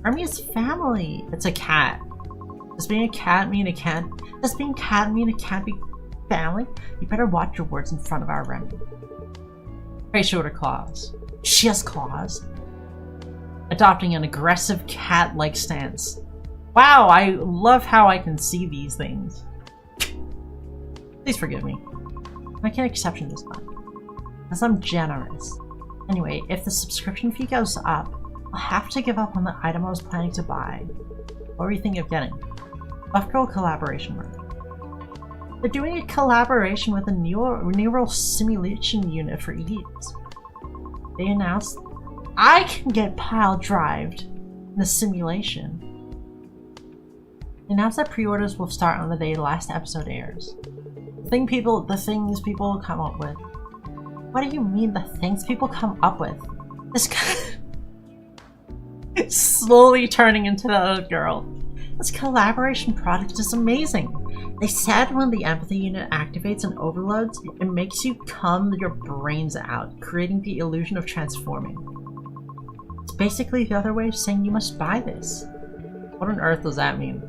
Remy is family. It's a cat. Does being a cat mean it can't? Does being cat mean it can't be family? You better watch your words in front of our Remy. Ray showed her claws. She has claws. Adopting an aggressive cat-like stance. Wow, I love how I can see these things. Please forgive me. Make an exception this time, as I'm generous. Anyway, if the subscription fee goes up, I'll have to give up on the item I was planning to buy. What were you thinking of getting? Buff Girl collaboration work. They're doing a collaboration with a neural simulation unit for ease. They announced I can get pile drived in the simulation. They announced that pre-orders will start on the day the last episode airs. The things people come up with. What do you mean the things people come up with? This guy slowly turning into the other girl. This collaboration product is amazing. They said when the empathy unit activates and overloads, it makes you cum your brains out, creating the illusion of transforming. It's basically the other way of saying you must buy this. What on earth does that mean?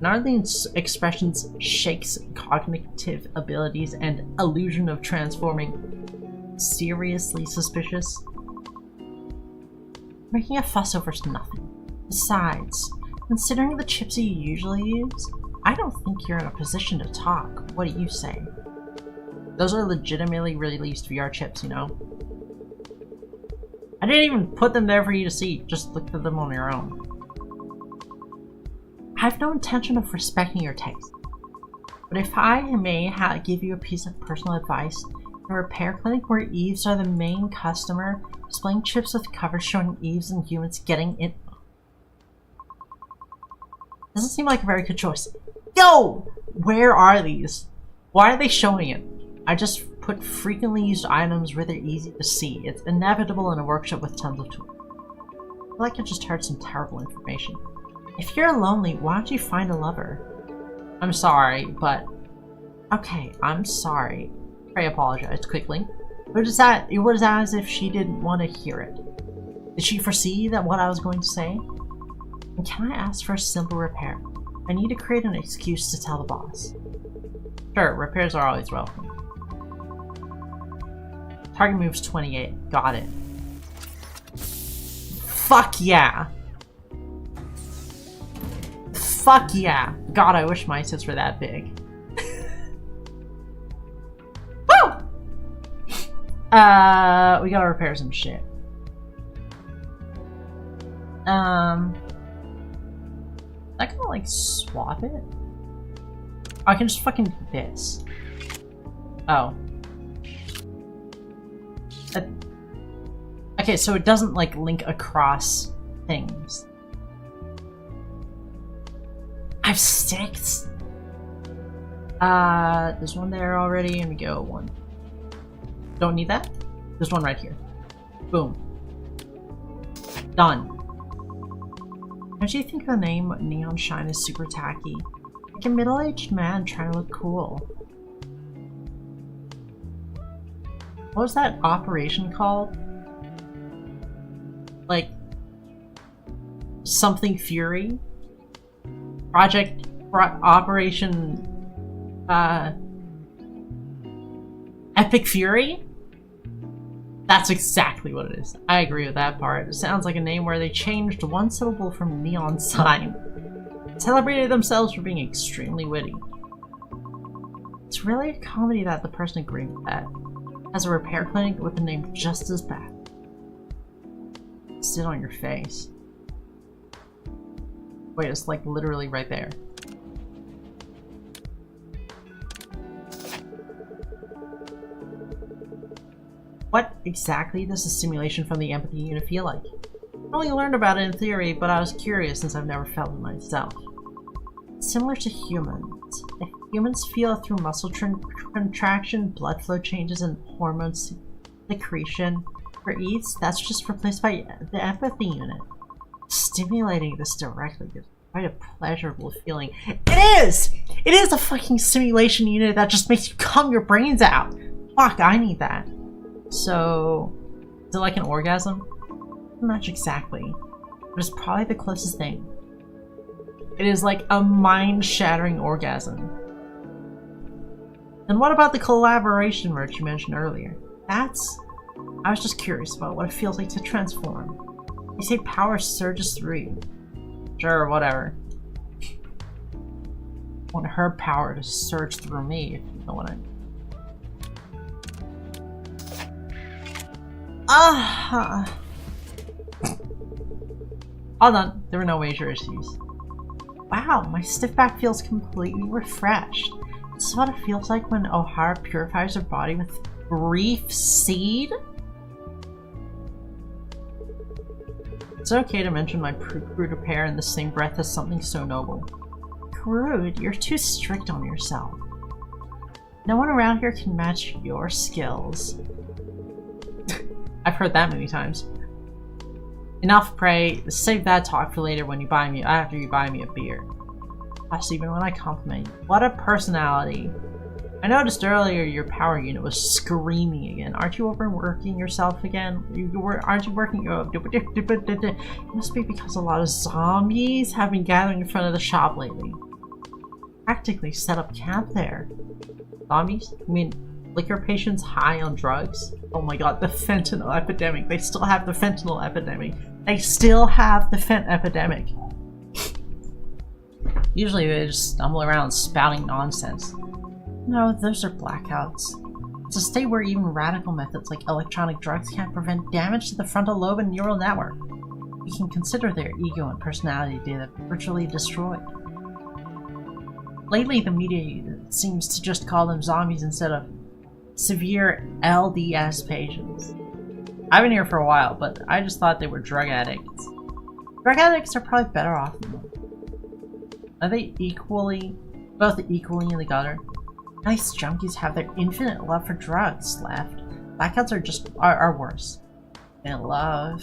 Aren't the expressions shakes cognitive abilities and illusion of transforming seriously suspicious? Making a fuss over nothing. Besides, considering the chips you usually use, I don't think you're in a position to talk. What do you say? Those are legitimately released VR chips, you know? I didn't even put them there for you to see, just look at them on your own. I have no intention of respecting your taste, but if I may give you a piece of personal advice, in a repair clinic where Eves are the main customer, displaying chips with covers showing Eves and humans getting it doesn't seem like a very good choice. Yo! Where are these? Why are they showing it? I just put frequently used items where they're easy to see. It's inevitable in a workshop with tons of tools. I feel like I just heard some terrible information. If you're lonely, why don't you find a lover? I'm sorry, but... Okay, I'm sorry. Trey apologized quickly. It was as if she didn't want to hear it. Did she foresee that what I was going to say? And can I ask for a simple repair? I need to create an excuse to tell the boss. Sure, repairs are always welcome. Target moves 28. Got it. Fuck yeah! Fuck yeah! God, I wish my tits were that big. Woo! We gotta repair some shit. I can like swap it? I can just fucking do this. Oh. Okay, so it doesn't like link across things. I have 6? There's one there already, and we go 1. Don't need that? There's one right here. Boom. Done. Don't you think the name Neon Shine is super tacky? Like a middle-aged man trying to look cool. What was that operation called? Like... something Fury? Operation... Epic Fury? That's exactly what it is. I agree with that part. It sounds like a name where they changed one syllable from neon sign. Celebrated themselves for being extremely witty. It's really a comedy that the person agreed with that. Has a repair clinic with the name just as bad. Sit on your face. Wait, it's like literally right there. What exactly does a simulation from the empathy unit feel like? I only learned about it in theory, but I was curious since I've never felt it myself. It's similar to humans. If humans feel it through muscle contraction, blood flow changes, and hormone secretion, for EATs, that's just replaced by the empathy unit. Stimulating this directly gives quite a pleasurable feeling. It is! It is a fucking simulation unit that just makes you cum your brains out! Fuck, I need that. So, is it like an orgasm? Not exactly, but it's probably the closest thing. It is like a mind-shattering orgasm. And what about the collaboration merch you mentioned earlier? I was just curious about what it feels like to transform. You say power surges through you. Sure, whatever. I want her power to surge through me, if you know what I mean. All done. There were no major issues. Wow, my stiff back feels completely refreshed. This is what it feels like when O'Hara purifies her body with brief seed? It's okay to mention my crude repair in the same breath as something so noble. Crude? You're too strict on yourself. No one around here can match your skills. I've heard that many times. Enough, pray. Save that talk for later when you buy me after you buy me a beer. Plus, even when I compliment you. What a personality. I noticed earlier your power unit was screaming again. Aren't you overworking yourself again? Aren't you working? Oh, it must be because a lot of zombies have been gathering in front of the shop lately. Practically set up camp there. Zombies? I mean, liquor patients high on drugs? Oh my god, the fentanyl epidemic. They still have the fentanyl epidemic. They still have the fent epidemic. Usually they just stumble around spouting nonsense. No, those are blackouts. It's a state where even radical methods like electronic drugs can't prevent damage to the frontal lobe and neural network. We can consider their ego and personality data virtually destroyed. Lately, the media seems to just call them zombies instead of severe LDS patients. I've been here for a while, but I just thought they were drug addicts. Drug addicts are probably better off than them. Are they both equally in the gutter? Nice junkies have their infinite love for drugs left. Blackouts are worse. And love.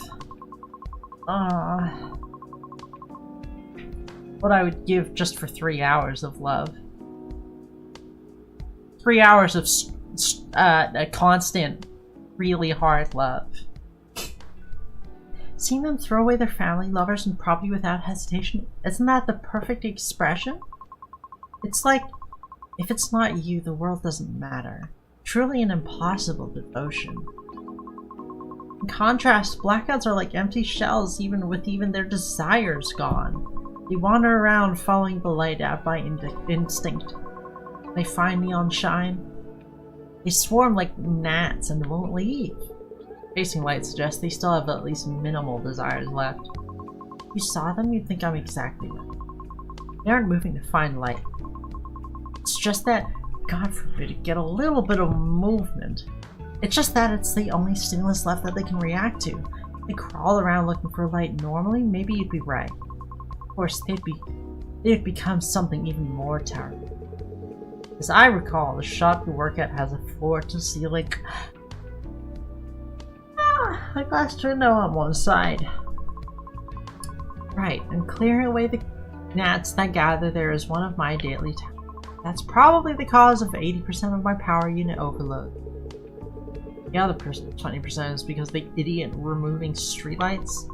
What I would give just for 3 hours of love. 3 hours of a constant, really hard love. Seeing them throw away their family, lovers, and property without hesitation, isn't that the perfect expression? It's like, if it's not you, the world doesn't matter. Truly an impossible devotion. In contrast, blackouts are like empty shells even with their desires gone. They wander around following the light out by instinct. They find neon shine. They swarm like gnats and won't leave. Facing light suggests they still have at least minimal desires left. you saw them, you'd think I'm exactly right. They aren't moving to find light. It's just that, God forbid, you get a little bit of movement. It's just that it's the only stimulus left that they can react to. They crawl around looking for light normally, maybe you'd be right. Of course, they'd become something even more terrible. As I recall, the shop you work at has a floor-to-ceiling a glass window on one side. Right, and clearing away the gnats that gather there is one of my daily tasks. That's probably the cause of 80% of my power unit overload. The other 20% is because the idiot removing streetlights.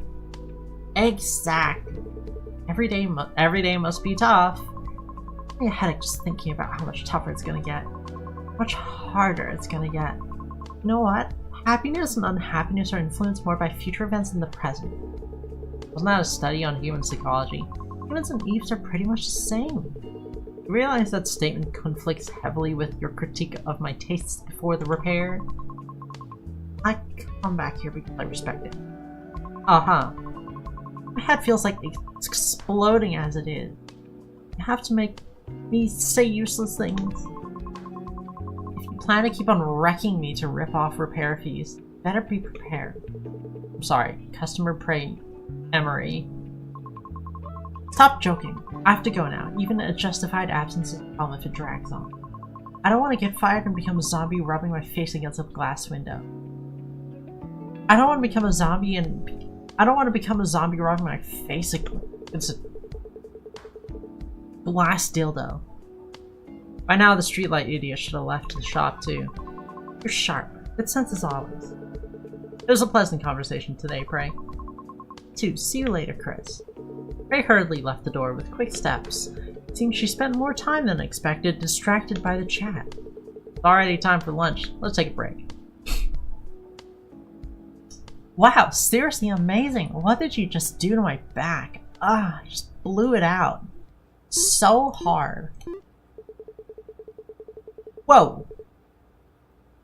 Exactly. Every day must be tough. I get a headache just thinking about how much tougher it's gonna get. How much harder it's gonna get. You know what? Happiness and unhappiness are influenced more by future events than the present. Wasn't that a study on human psychology? Humans and Eves are pretty much the same. You realize that statement conflicts heavily with your critique of my tastes before the repair? I come back here because I respect it. Uh-huh. My head feels like it's exploding as it is. You have to make me say useless things. If you plan to keep on wrecking me to rip off repair fees, better be prepared. I'm sorry, customer pray, Emery. Stop joking. I have to go now. Even a justified absence is a problem if it drags on. I don't want to get fired and become a zombie rubbing my face against a glass window. I don't want to become a zombie rubbing my face against a glass dildo. By now the streetlight idiot should have left the shop too. You're sharp. Good sense as always. It was a pleasant conversation today, Prey. 2. See you later, Chris. Prey hurriedly left the door with quick steps. It seems she spent more time than expected, distracted by the chat. It's already time for lunch. Let's take a break. Wow, seriously amazing. What did you just do to my back? Ah, just blew it out. So hard. Whoa!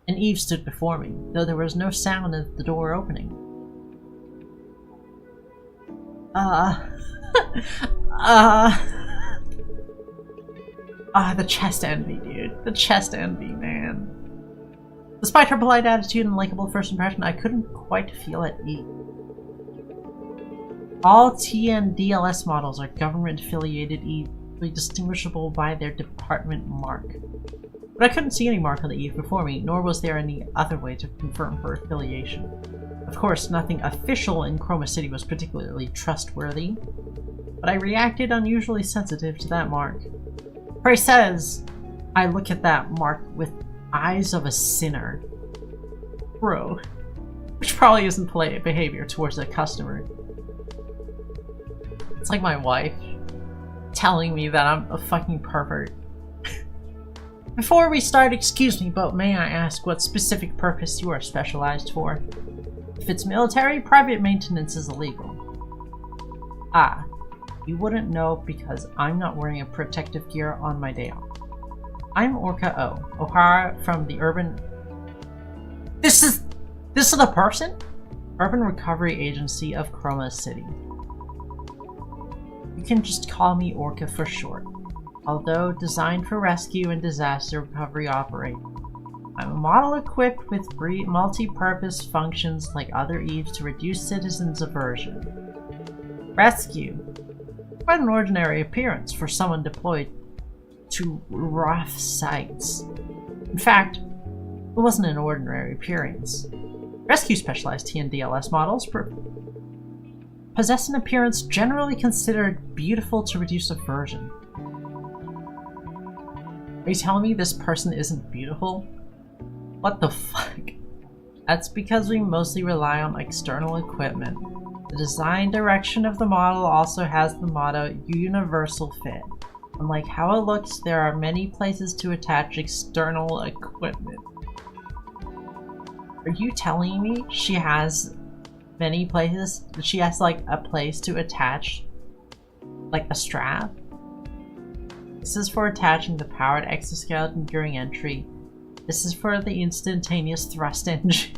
And Eve stood before me, though there was no sound of the door opening. The chest envy, dude. The chest envy, man. Despite her polite attitude and likable first impression, I couldn't quite feel at ease. All D1AL models are government-affiliated, easily distinguishable by their department mark. But I couldn't see any mark on the Eve before me, nor was there any other way to confirm her affiliation. Of course, nothing official in Chroma City was particularly trustworthy, but I reacted unusually sensitive to that mark. Prey says I look at that mark with eyes of a sinner. Bro. Which probably isn't polite behavior towards a customer. It's like my wife telling me that I'm a fucking pervert. Before we start, excuse me, but may I ask what specific purpose you are specialized for? If it's military, private maintenance is illegal. Ah, you wouldn't know because I'm not wearing a protective gear on my day off. I'm Orca O, O'Hara from the Urban... This is the person? Urban Recovery Agency of Chroma City. You can just call me Orca for short. Although designed for rescue and disaster recovery operation, I'm a model equipped with multi-purpose functions like other Eves to reduce citizens' aversion. Rescue. Quite an ordinary appearance for someone deployed to rough sites. In fact, it wasn't an ordinary appearance. Rescue specialized D1AL models possess an appearance generally considered beautiful to reduce aversion. Are you telling me this person isn't beautiful? What the fuck? That's because we mostly rely on external equipment. The design direction of the model also has the motto Universal Fit. Unlike how it looks, there are many places to attach external equipment. Are you telling me she has many places? She has like a place to attach like a strap? This is for attaching the powered exoskeleton during entry. This is for the instantaneous thrust engine.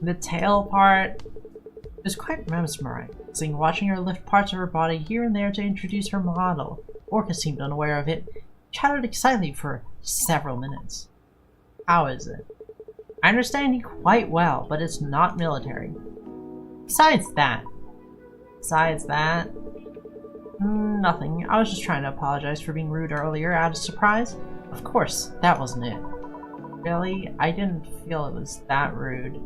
The tail part It was quite mesmerizing watching her lift parts of her body here and there to introduce her model. Orca seemed unaware of it, chattered excitedly for several minutes. How is it? I understand you quite well, but it's not military. Besides that, nothing. I was just trying to apologize for being rude earlier out of surprise. Of course, that wasn't it. Really? I didn't feel it was that rude.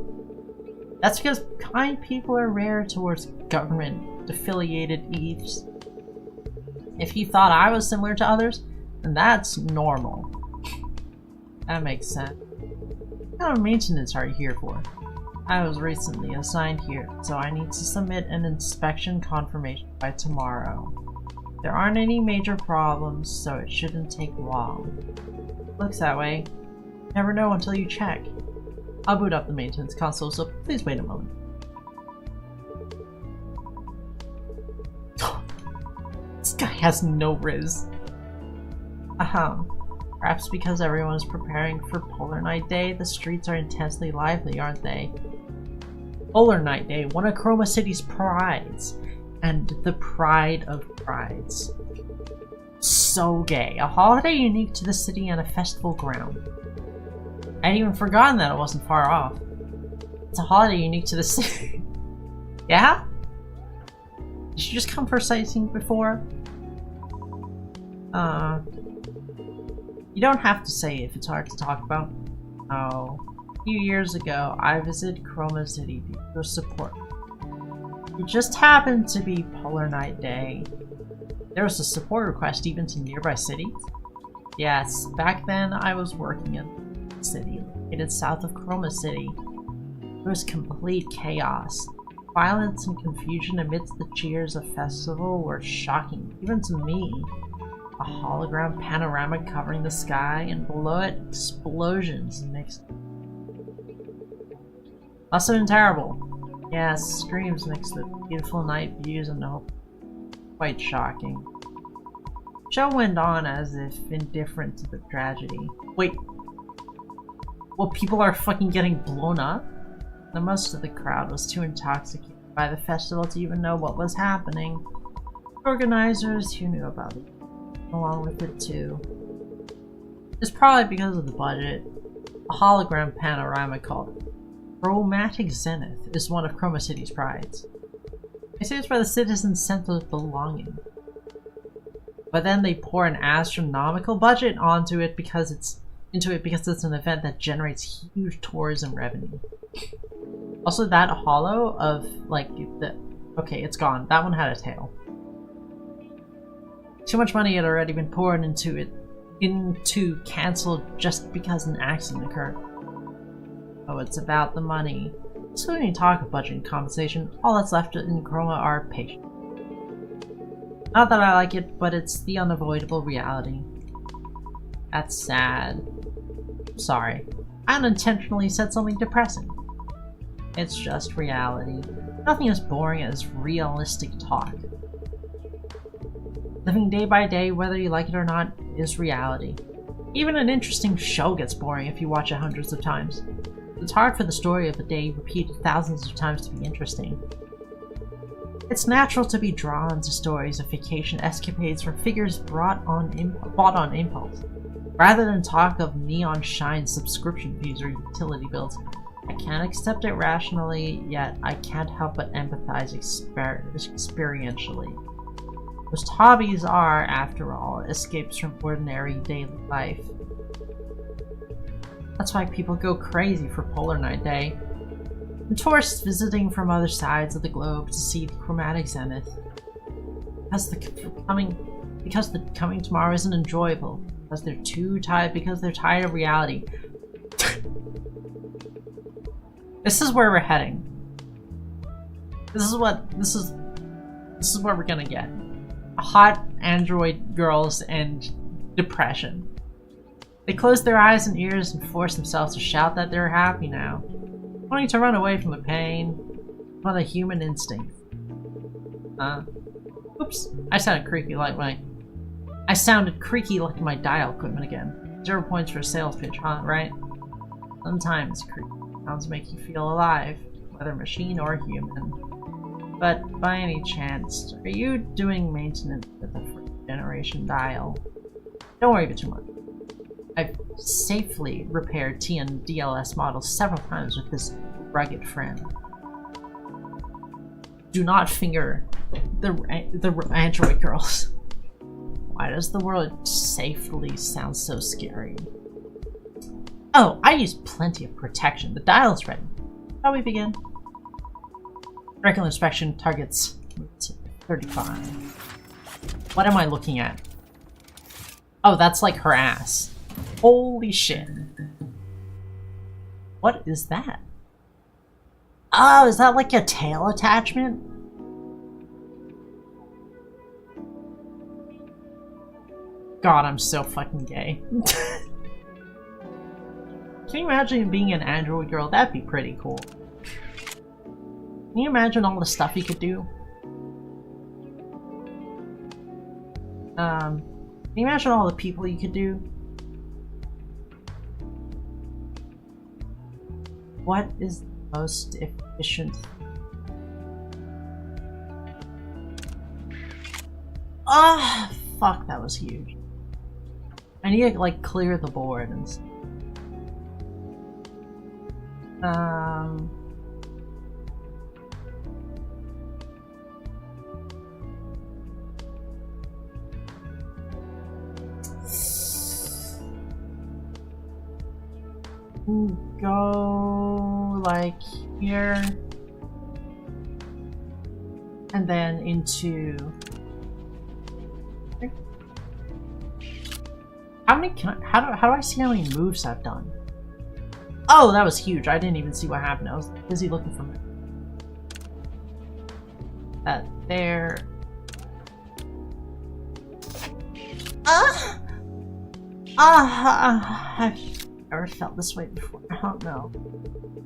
That's because kind people are rare towards government-affiliated thieves. If you thought I was similar to others, then that's normal. That makes sense. What kind of maintenance are you here for? I was recently assigned here, so I need to submit an inspection confirmation by tomorrow. There aren't any major problems, so it shouldn't take long. Looks that way. Never know until you check. I'll boot up the maintenance console, so please wait a moment. This guy has no riz. Perhaps because everyone is preparing for Polar Night Day, the streets are intensely lively, aren't they? Polar Night Day, one of Chroma City's prides, and the pride of prides. So gay. A holiday unique to the city and a festival ground. I'd even forgotten that it wasn't far off. It's a holiday unique to the city. Yeah? Did you just come for sightseeing before? You don't have to say if it's hard to talk about. Oh. A few years ago, I visited Chroma City for support. It just happened to be Polar Night Day. There was a support request even to nearby cities. Yes, back then I was working in the city, located south of Chroma City. It was complete chaos. Violence and confusion amidst the cheers of festival were shocking, even to me. A hologram panorama covering the sky, and below it, explosions mixed. Must have been terrible. Yes, screams mixed with beautiful night views and hope. Quite shocking. The show went on as if indifferent to the tragedy. Wait. Well, people are fucking getting blown up? The most of the crowd was too intoxicated by the festival to even know what was happening. Organizers who knew about it along with it too. It's probably because of the budget. A hologram panorama called Chromatic Zenith is one of Chroma City's prides. They say it's for the citizens' sense of belonging. But then they pour an astronomical budget onto it because it's an event that generates huge tourism revenue. Also, that holo of okay, it's gone. That one had a tail. Too much money had already been poured into cancel just because an accident occurred. Oh, it's about the money. So when you talk of budget and compensation, all that's left in Chroma are patients. Not that I like it, but it's the unavoidable reality. That's sad. Sorry. I unintentionally said something depressing. It's just reality. Nothing as boring as realistic talk. Living day by day, whether you like it or not, is reality. Even an interesting show gets boring if you watch it hundreds of times. It's hard for the story of a day repeated thousands of times to be interesting. It's natural to be drawn to stories of vacation escapades from figures bought on impulse, rather than talk of neon shine subscription fees or utility bills. I can't accept it rationally, yet I can't help but empathize experientially. Most hobbies are, after all, escapes from ordinary daily life. That's why people go crazy for Polar Night Day, and tourists visiting from other sides of the globe to see the chromatic zenith. Because the coming tomorrow isn't enjoyable, because they're tired of reality. This is where we're heading. This is what we're gonna get. Hot android girls and depression. They close their eyes and ears and force themselves to shout that they're happy now, wanting to run away from the pain, from the human instinct. Oops, I sounded creaky like my dial equipment again. 0 points for a sales pitch, huh? Right? Sometimes creaky sounds make you feel alive, whether machine or human. But by any chance, are you doing maintenance with the first generation dial? Don't worry about too much. I've safely repaired T and DLS models several times with this rugged friend. Do not finger the android girls. Why does the word safely sound so scary? Oh, I use plenty of protection. The dial's ready. Shall we begin? Regular inspection targets 35. What am I looking at? Oh, that's like her ass. Holy shit. What is that? Oh, is that like a tail attachment? God, I'm so fucking gay. Can you imagine being an android girl? That'd be pretty cool. Can you imagine all the stuff you could do? Can you imagine all the people you could do? What is the most efficient? Ah, fuck, that was huge. I need to, like, clear the board and stuff. Go like here, and then into. How many can I, how do I see how many moves I've done? Oh, that was huge. I didn't even see what happened. I was busy looking for me. That there. I've never felt this way before. I don't know.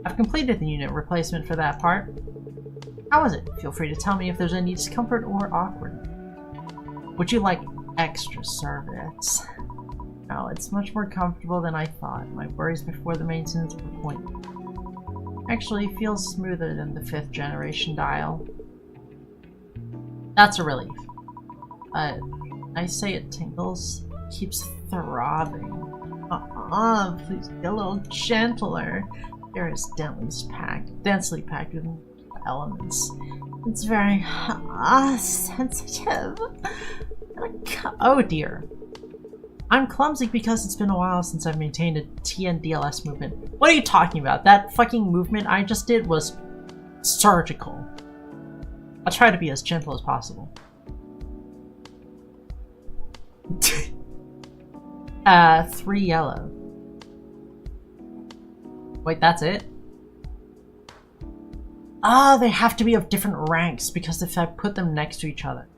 I've completed the unit replacement for that part. How was it? Feel free to tell me if there's any discomfort or awkward. Would you like extra service? No, it's much more comfortable than I thought. My worries before the maintenance were pointless. Actually, feels smoother than the 5th generation dial. That's a relief. I say it tingles. Keeps throbbing. Please be a little gentler. Air is densely packed with elements. It's very sensitive. Oh dear. I'm clumsy because it's been a while since I've maintained a TNDLS movement. What are you talking about? That fucking movement I just did was surgical. I'll try to be as gentle as possible. 3 yellow. Wait, that's it? Ah, they have to be of different ranks because if I put them next to each other.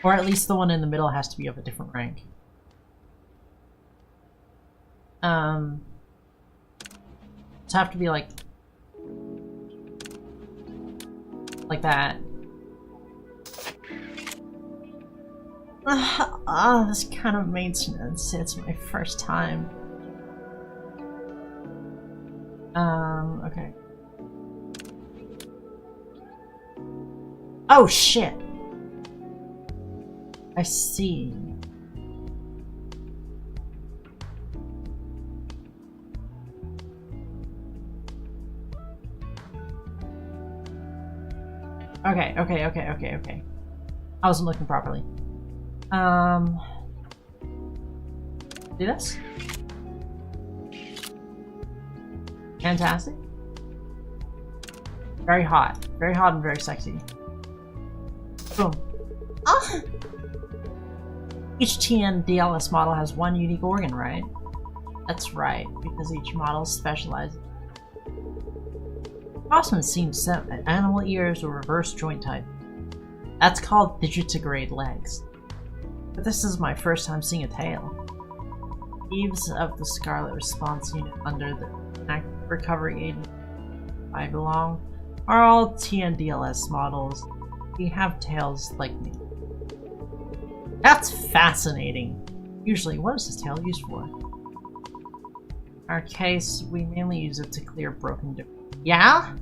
Or at least the one in the middle has to be of a different rank. So have to be like that. This kind of maintenance, it's my first time. Okay. Oh shit! I see. Okay. I wasn't looking properly. Do this? Fantastic. Very hot and very sexy. Boom. Ah! Each TNDLS model has one unique organ, right? That's right, because each model specializes. Often seen animal ears or reverse joint type. That's called digitigrade legs. But this is my first time seeing a tail. Eaves of the Scarlet Response Unit under the Active Recovery Agency I belong are all TNDLS models. We have tails like me. That's fascinating. Usually, what is this tail used for? In our case, we mainly use it to clear broken debris. Yeah?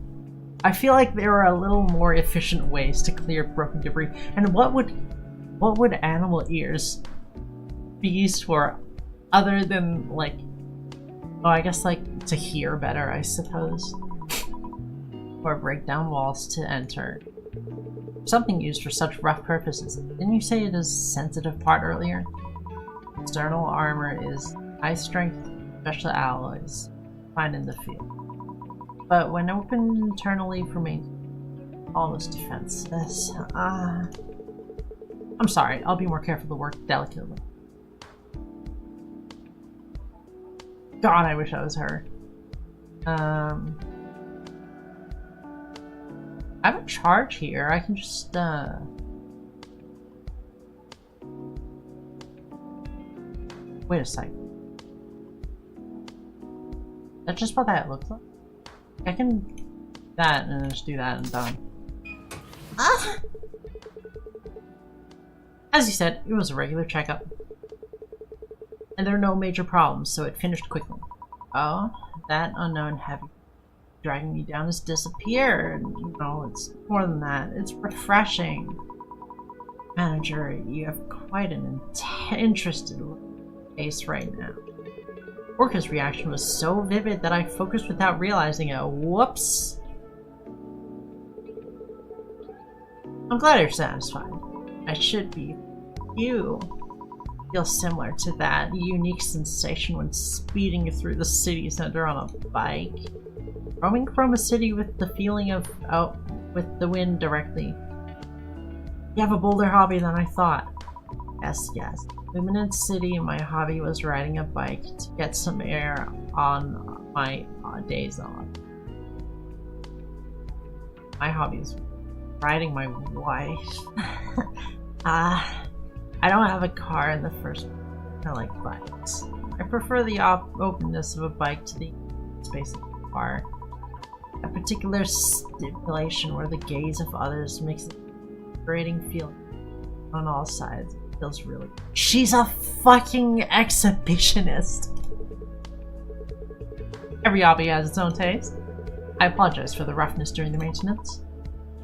I feel like there are a little more efficient ways to clear broken debris. And what would animal ears be used for other than, like, oh, I guess, like, to hear better, I suppose. Or break down walls to enter. Something used for such rough purposes. Didn't you say it is a sensitive part earlier? External armor is high strength special alloys found in the field. But when opened internally for maintenance, almost defenseless. I'm sorry, I'll be more careful to work delicately. God, I wish I was her. I have a charge here. I can just, wait a sec. That's just what that looks like? I can do that and then just do that and done. As you said, it was a regular checkup. And there are no major problems, so it finished quickly. Oh, that unknown heavy dragging me down has disappeared. No, it's more than that. It's refreshing. Manager, you have quite an interested face right now. Orca's reaction was so vivid that I focused without realizing it. Whoops! I'm glad you're satisfied. I should be. You feel similar to that unique sensation when speeding through the city center on a bike. Roaming from a city with the feeling of with the wind directly. You have a bolder hobby than I thought. Yes. Luminant City, my hobby was riding a bike to get some air on my days off. My hobby is riding my wife. I don't have a car in the first place. I like bikes. I prefer the openness of a bike to the space of a car. A particular stipulation where the gaze of others makes it a grating feeling on all sides. It feels really good. She's a fucking exhibitionist! Every hobby has its own taste. I apologize for the roughness during the maintenance.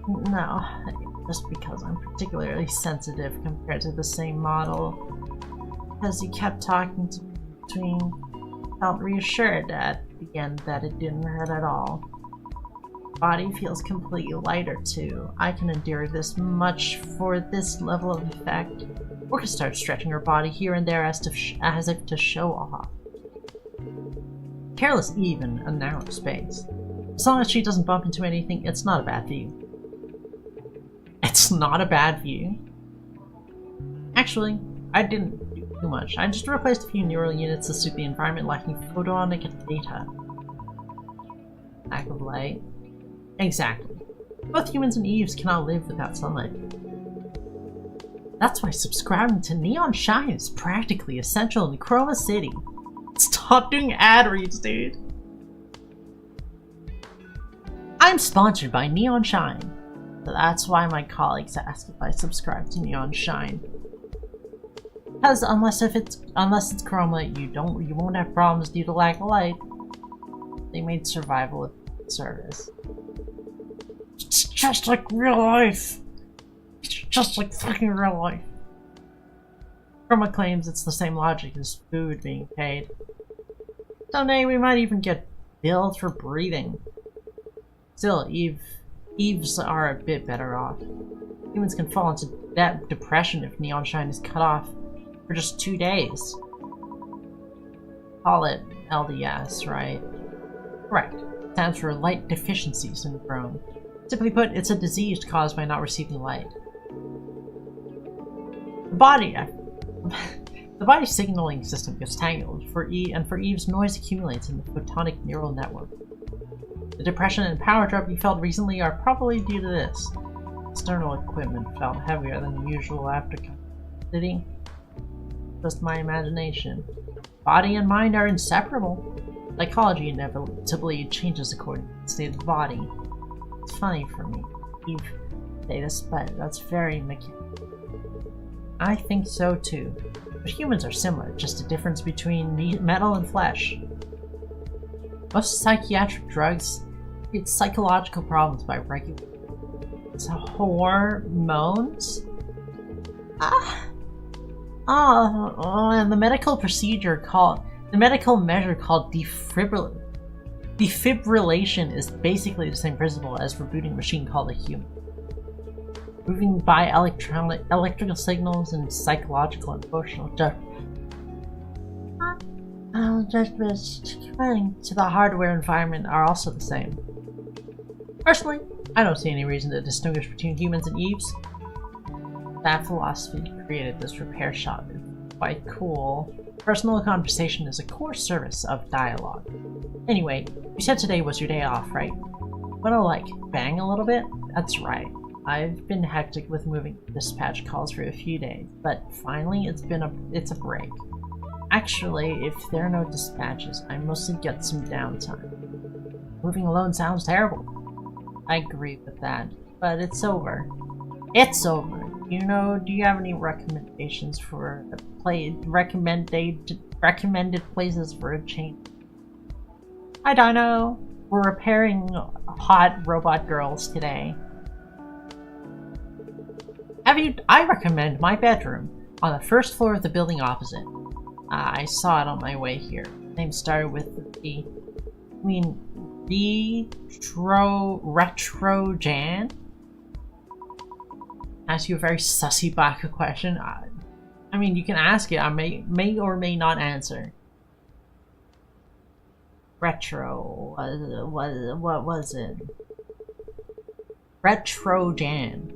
No, just because I'm particularly sensitive compared to the same model. Because you kept talking to me between, felt reassured at the end that it didn't hurt at all. Body feels completely lighter too. I can endure this much for this level of effect. Orca starts stretching her body here and there as if to show off. Careless Eve in a narrow space. As long as she doesn't bump into anything, it's not a bad view. It's not a bad view. Actually, I didn't do too much. I just replaced a few neural units to suit the environment lacking photonic data. Lack of light. Exactly. Both humans and Eves cannot live without sunlight. That's why subscribing to Neon Shine is practically essential in Chroma City. Stop doing ad reads, dude. I'm sponsored by Neon Shine. So that's why my colleagues asked if I subscribe to Neon Shine. Because unless it's Chroma, you won't have problems due to lack of light. They made survival a service. It's just like real life. It's just like fucking real life. Chroma claims it's the same logic as food being paid. Someday we might even get billed for breathing. Still, Eves are a bit better off. Humans can fall into that depression if Neon Shine is cut off for just 2 days. Call it LDS, right? Correct. Stands for Light Deficiency Syndrome. Simply put, it's a disease caused by not receiving light. The body's signaling system gets tangled, and for Eve's noise accumulates in the photonic neural network. The depression and power drop you felt recently are probably due to this. External equipment felt heavier than usual after city. Just my imagination. Body and mind are inseparable. Psychology inevitably changes according to the state of the body. It's funny for me. Eve say this, but that's very mechanical. I think so too. But humans are similar, just a difference between metal and flesh. Most psychiatric drugs It's psychological problems by regulating its hormones. And the medical measure called defibrillation is basically the same principle as rebooting a machine called a human. Moving by electrical signals and psychological and emotional judgments to the hardware environment are also the same. Personally, I don't see any reason to distinguish between humans and Eves. That philosophy created this repair shop. It's quite cool. Personal conversation is a core service of dialogue. Anyway, you said today was your day off, right? Wanna like bang a little bit? That's right. I've been hectic with moving dispatch calls for a few days, but finally it's a break. Actually, if there are no dispatches, I mostly get some downtime. Moving alone sounds terrible. I agree with that, but it's over. It's over. Do you have any recommendations for recommended places for a change? Hi Dino! We're repairing hot robot girls today. I recommend my bedroom on the first floor of the building opposite. I saw it on my way here. Name started with the Retrojan? Ask you a very sussy back question. I mean, you can ask it. I may or may not answer. Retro. What was it? Retrojan.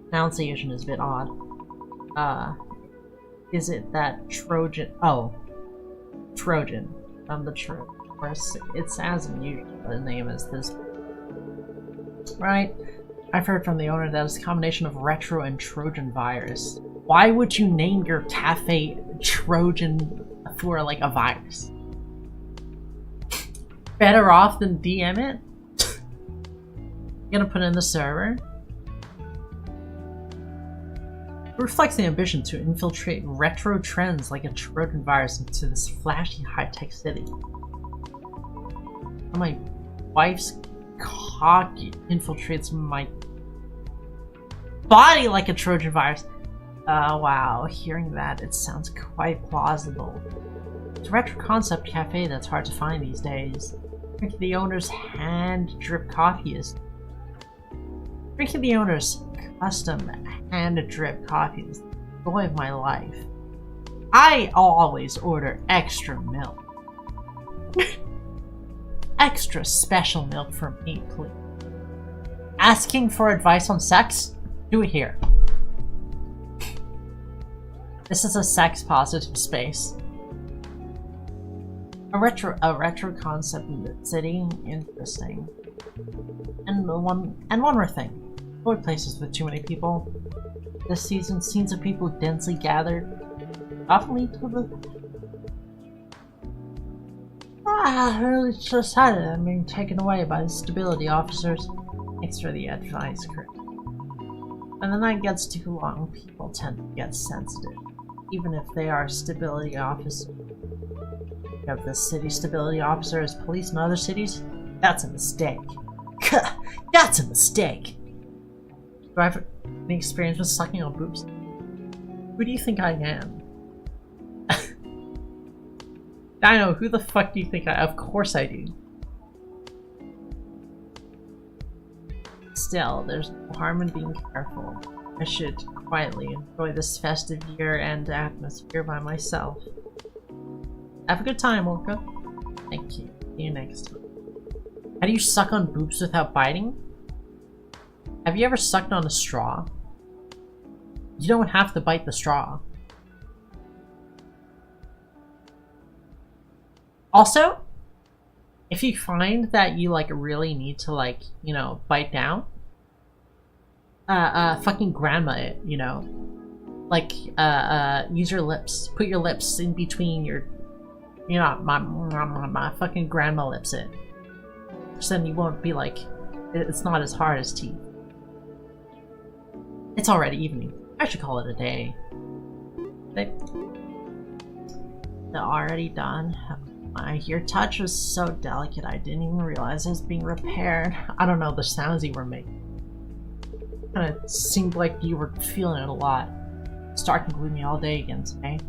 Pronunciation is a bit odd. Is it that Trojan? Oh, Trojan. I'm the Trojan. Of course, it's as unusual a name as this. Right. I've heard from the owner that it's a combination of retro and Trojan virus. Why would you name your cafe Trojan for like a virus? Better off than DM it? Gonna put in the server? It reflects the ambition to infiltrate retro trends like a Trojan virus into this flashy high-tech city. My wife's cock infiltrates my body like a Trojan virus. Wow, hearing that, it sounds quite plausible. It's a retro concept cafe that's hard to find these days. Drinking the owner's hand-drip coffee is... Drinking the owner's custom hand-drip coffee is the joy of my life. I always order extra milk. Extra special milk for me, please. Asking for advice on sex? Do it here. This is a sex-positive space. A retro concept in the city? Interesting. And one more thing. Avoid places with too many people. This season, scenes of people densely gathered often lead to the... really excited. I'm being taken away by the stability officers. Thanks for the advice, Chris. When the night gets too long, people tend to get sensitive. Even if they are stability officers. You have the city stability officer as police in other cities? That's a mistake. That's a mistake! Do I have any experience with sucking on boobs? Who do you think I am? Dino, who the fuck do you think I am? Of course I do. Still, there's no harm in being careful. I should quietly enjoy this festive year-end atmosphere by myself. Have a good time, Orca. Thank you. See you next time. How do you suck on boobs without biting? Have you ever sucked on a straw? You don't have to bite the straw. Also, if you find that you like really need to like, you know, bite down, fucking grandma it, you know? Like, use your lips. Put your lips in between your, you know, my fucking grandma lips it. So then you won't be like, it's not as hard as teeth. It's already evening. I should call it a day. They're already done. Your touch was so delicate I didn't even realize it was being repaired. I don't know, the sounds you were making. Kinda seemed like you were feeling it a lot. It's dark and gloomy all day again today.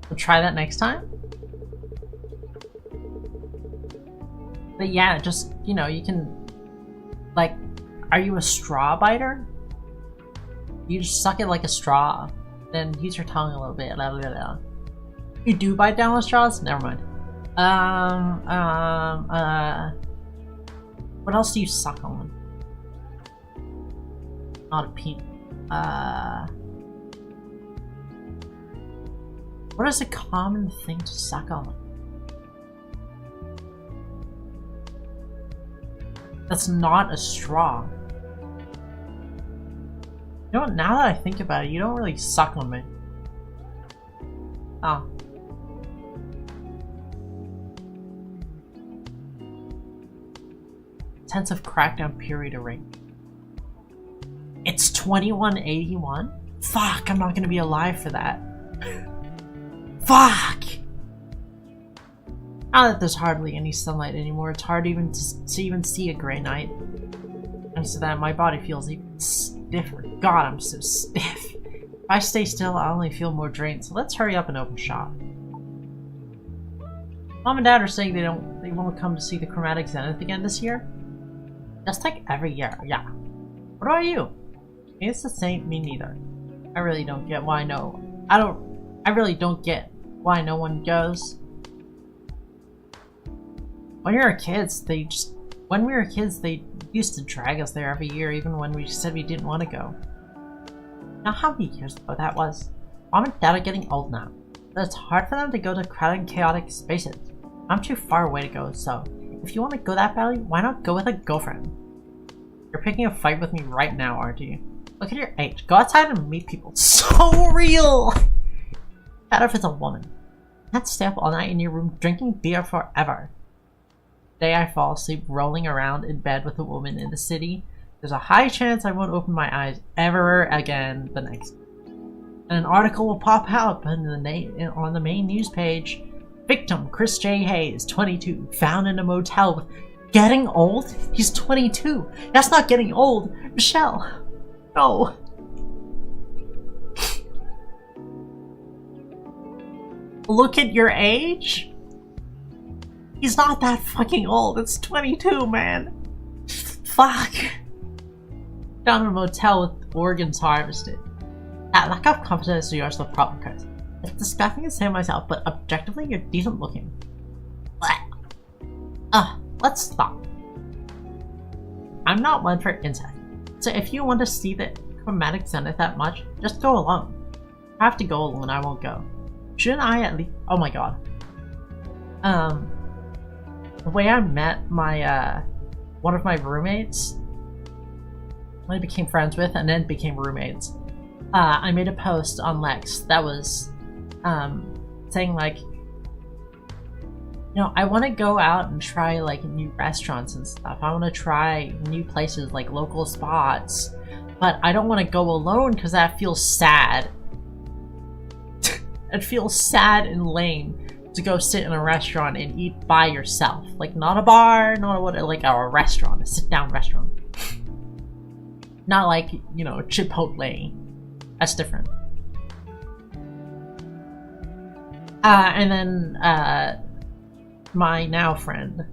We'll try that next time? But yeah, just, you know, you can... Like, are you a straw biter? You just suck it like a straw. Then use your tongue a little bit. Blah, blah, blah. You do bite down with straws? Never mind. What else do you suck on? Not a peep. What is a common thing to suck on? That's not a straw. You know what, now that I think about it, you don't really suck on me. Oh. Intensive crackdown period arranged. It's 2181? Fuck, I'm not gonna be alive for that. Fuck! Now that there's hardly any sunlight anymore, it's hard even to even see a gray night. Thanks to that, my body feels even stiffer. God, I'm so stiff. If I stay still, I'll only feel more drained, so let's hurry up and open shop. Mom and Dad are saying they won't come to see the Chromatic Zenith again this year. Just like every year, yeah. What about you? It's the same, me neither. I really don't get why I really don't get why no one goes. When we were kids, they used to drag us there every year, even when we said we didn't want to go. Now how many years ago that was? Mom and Dad are getting old now, but it's hard for them to go to crowded and chaotic spaces. I'm too far away to go, so if you want to go that badly, why not go with a girlfriend? You're picking a fight with me right now, aren't you? Look at your age. Go outside and meet people. So real! What if it's a woman? Can't stay up all night in your room drinking beer forever. The day I fall asleep rolling around in bed with a woman in the city, there's a high chance I won't open my eyes ever again the next day. And an article will pop out on the main news page. Victim Chris J. Hayes, 22, found in a motel with... Getting old? He's 22. That's not getting old. Michelle. No. Look at your age? He's not that fucking old. It's 22, man. Fuck. Found in a motel with organs harvested. That lack of confidence is yours the problem, Chris. It's disgusting to say myself, but objectively you're decent looking. Let's stop. I'm not one for incest, so if you want to see the Chromatic Zenith that much, just go alone. If I have to go alone, I won't go. Shouldn't I at least— oh my god. The way I met my, one of my roommates, I became friends with and then became roommates, I made a post on Lex that was, saying like, you know, I want to go out and try like new restaurants and stuff. I want to try new places like local spots, but I don't want to go alone because that feels sad. It feels sad and lame to go sit in a restaurant and eat by yourself. Like not a bar, not a like a restaurant, a sit-down restaurant. Not like, you know, Chipotle. That's different. And then my now friend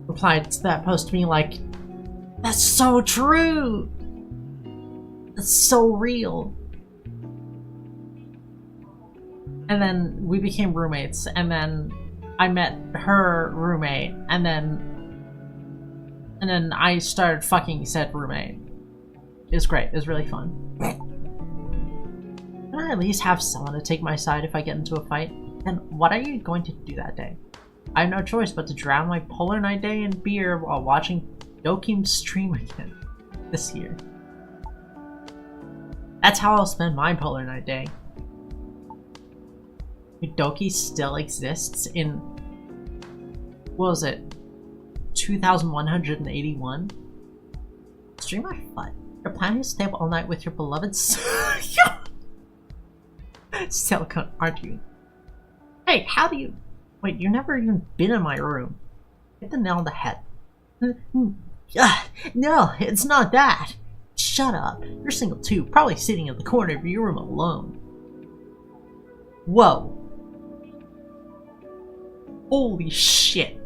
replied to that post to me like, that's so true! That's so real. And then we became roommates, and then I met her roommate, and then I started fucking said roommate. It was great, it was really fun. Can I at least have someone to take my side if I get into a fight? And what are you going to do that day? I have no choice but to drown my polar night day in beer while watching Dokim stream again this year. That's how I'll spend my polar night day. Doki still exists in, what was it, 2181? Stream my fun. You're planning to stay up all night with your beloved silicone, aren't you? Hey, how do you... Wait, you've never even been in my room. Hit the nail on the head. No, it's not that. Shut up. You're single too, probably sitting in the corner of your room alone. Whoa. Holy shit.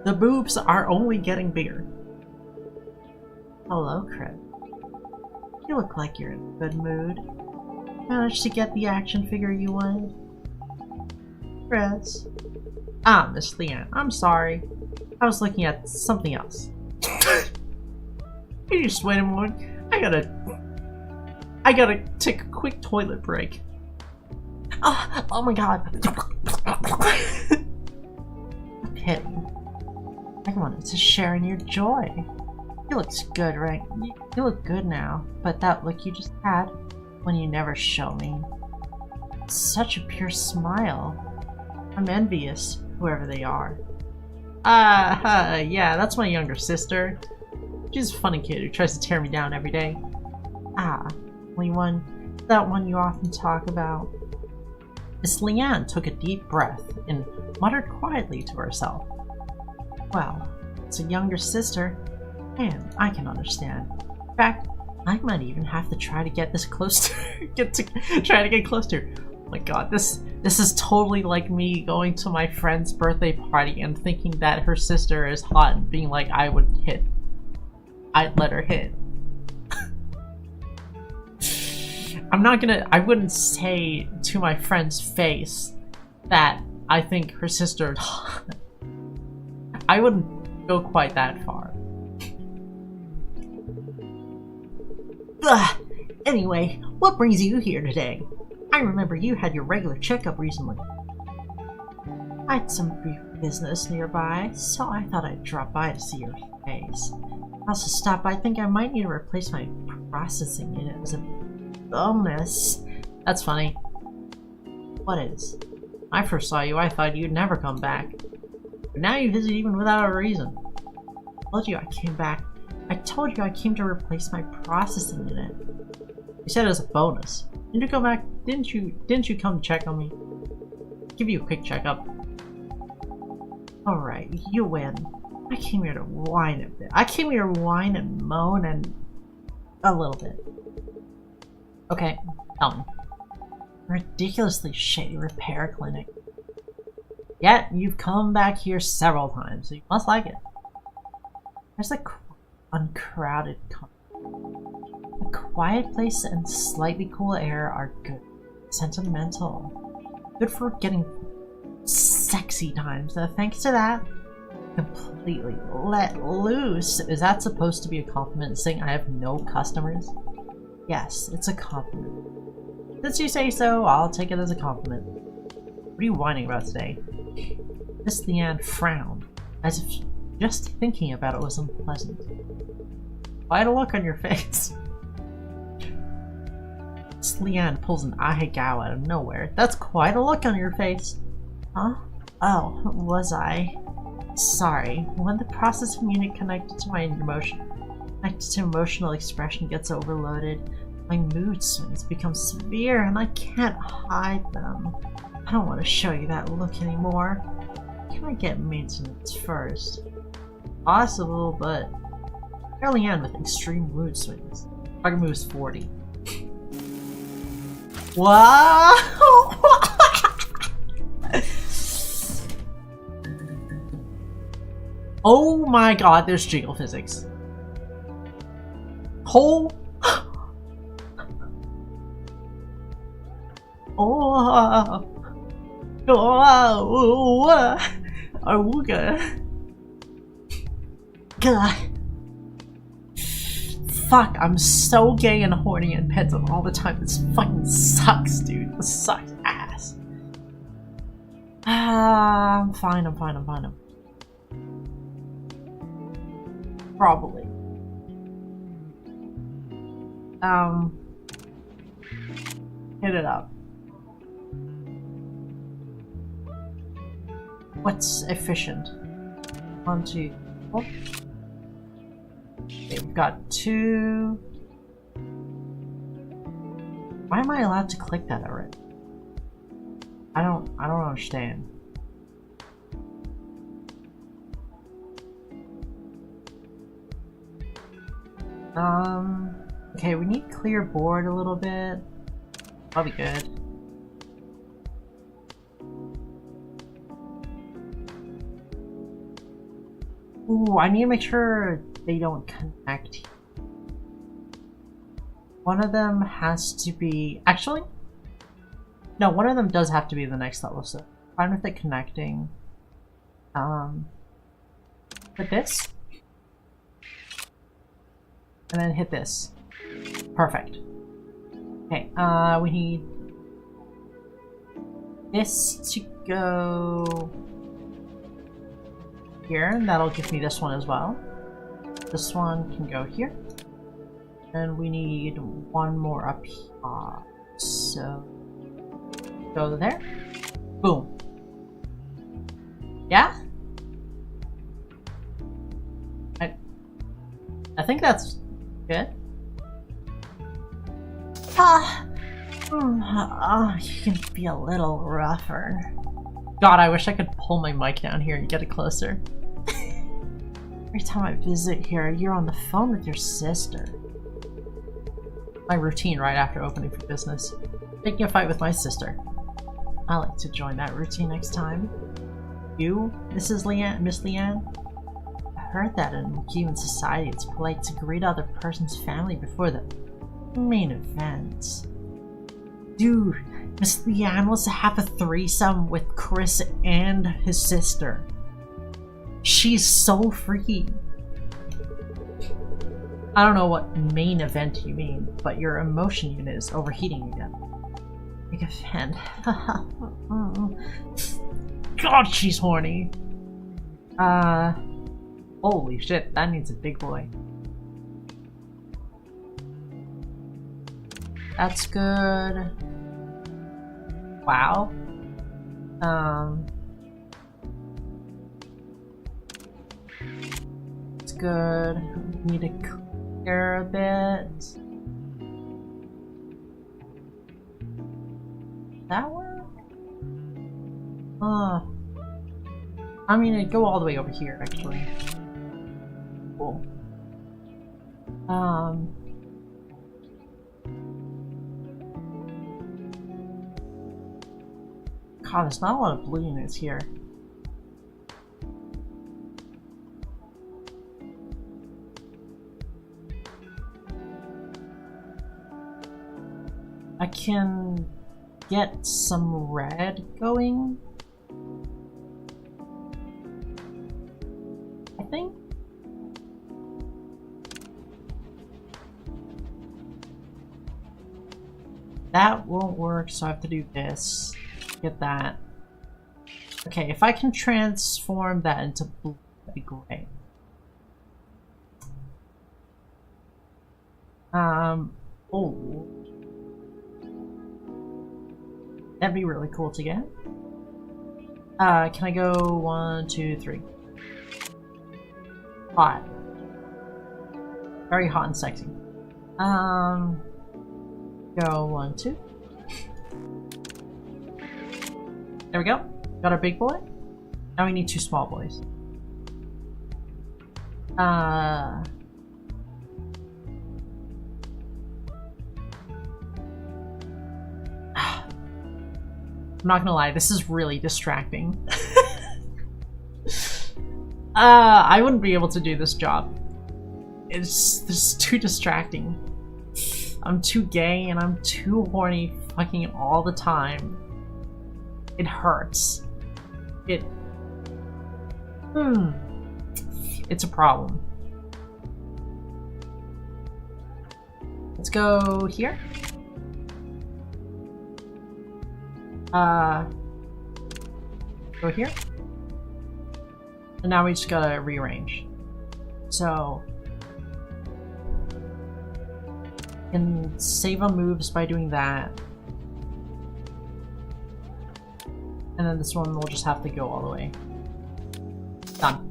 The boobs are only getting bigger. Hello, Chris. You look like you're in a good mood. Managed to get the action figure you wanted? Chris. Ah, Miss Leanne, I'm sorry. I was looking at something else. Can you just wait a moment? I gotta take a quick toilet break. Oh my god. Pity. I wanted to share in your joy. You look good, right? You look good now, but that look you just had when you never show me. Such a pure smile. I'm envious, whoever they are. Yeah, that's my younger sister. She's a funny kid who tries to tear me down every day. That one you often talk about. Miss Leanne took a deep breath and muttered quietly to herself. Well, it's a younger sister, and I can understand. In fact, I might even have to try to get this close to try to get close to her. Oh my god, this is totally like me going to my friend's birthday party and thinking that her sister is hot and being like I'd let her hit. I wouldn't say to my friend's face that I think her sister is hot. I wouldn't go quite that far. Anyway, what brings you here today? I remember you had your regular checkup recently. I had some brief business nearby, so I thought I'd drop by to see your face. I also stopped by. I think I might need to replace my processing unit as a bonus. That's funny. What is? When I first saw you, I thought you'd never come back. But now you visit even without a reason. I told you I came back. I told you I came to replace my processing unit. You said it was a bonus. Didn't you come back? Didn't you come to check on me? Give you a quick checkup. Alright, you win. I came here to whine a bit. I came here to whine and moan and a little bit. Okay, tell me. Ridiculously shady repair clinic. Yet you've come back here several times, so you must like it. There's a uncrowded a quiet place and slightly cool air are good. Sentimental. Good for getting sexy times. Thanks to that, completely let loose. Is that supposed to be a compliment saying I have no customers? Yes, it's a compliment. Since you say so, I'll take it as a compliment. What are you whining about today? Miss Leanne frowned, as if just thinking about it was unpleasant. Quite a look on your face. Miss Leanne pulls an ahegao out of nowhere. That's quite a look on your face. Huh? Oh, was I? Sorry. When the processing unit connected to my emotional expression gets overloaded, my mood swings become severe and I can't hide them. I don't want to show you that look anymore. Can I get maintenance first? Possible, but early on with extreme mood swings. Target moves 40. Wow! Oh my god, there's jiggle physics. Oh! Oh! Oh! Auga! God. Fuck, I'm so gay and horny and pets all the time. This fucking sucks, dude. This sucks ass. I'm fine. Probably. Hit it up. What's efficient? 1, 2, 4. Okay, we've got 2. Why am I allowed to click that already? I don't understand. Okay, we need clear board a little bit. That'll be good. Ooh, I need to make sure they don't connect. One of them has to be... Actually? No, one of them does have to be the next level, so fine with it connecting. Hit this. And then hit this. Perfect. Okay, we need this to go here, and that'll give me this one as well. This one can go here. And we need one more up here. So go there. Boom. Yeah? I think that's good. You can be a little rougher. God, I wish I could pull my mic down here and get it closer. Every time I visit here, you're on the phone with your sister. My routine right after opening for business. Taking a fight with my sister. I like to join that routine next time. You, Miss Leanne? I heard that in human society it's polite to greet other person's family before the main event. Dude, Miss Leanne wants to have a threesome with Chris and his sister. She's so freaky. I don't know what main event you mean, but your emotion unit is overheating again. Big event. God, she's horny. Holy shit, that needs a big boy. That's good. Wow. It's good. We need to clear a bit. That work? I mean, it'd go all the way over here, actually. Cool. God, there's not a lot of blue units here. I can get some red going, I think. That won't work, so I have to do this. Get that. Okay, if I can transform that into blue, that'd be great. Oh. That'd be really cool to get. Can I go 1, 2, 3? Hot. Very hot and sexy. Go 1, 2. There we go. Got our big boy. Now we need 2 small boys. I'm not gonna lie, this is really distracting. I wouldn't be able to do this job. This is too distracting. I'm too gay and I'm too horny fucking all the time. It hurts. It's a problem. Let's go here. Go here. And now we just gotta rearrange. So, can save on moves by doing that. And then this one will just have to go all the way. Done.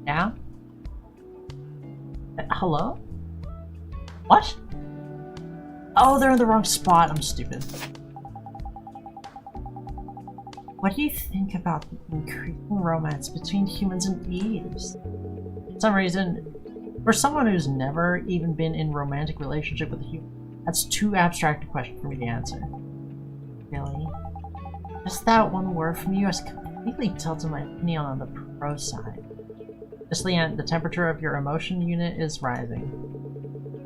Yeah? Hello? What? Oh, they're in the wrong spot. I'm stupid. What do you think about the increasing romance between humans and thieves? For some reason, for someone who's never even been in a romantic relationship with a human, that's too abstract a question for me to answer. Really? Just that one word from you has completely tilted my opinion on the pro side. Just Leanne, the temperature of your emotion unit is rising.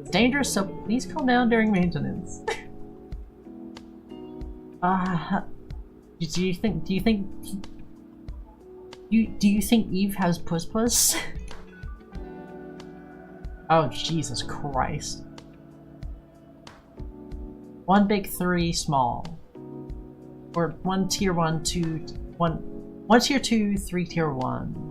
It's dangerous, so please calm down during maintenance. Do you think Eve has puss? Oh, Jesus Christ. 1 big 3 small. Or 1 tier 1, 1 tier 2, 3 tier 1.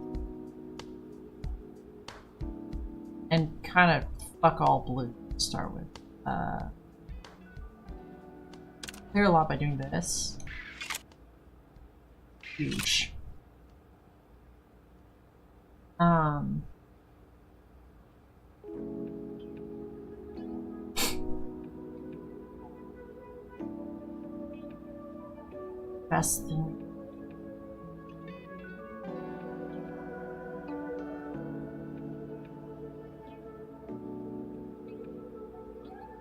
And kind of fuck all blue to start with. Clear a lot by doing this. Huge. Best thing.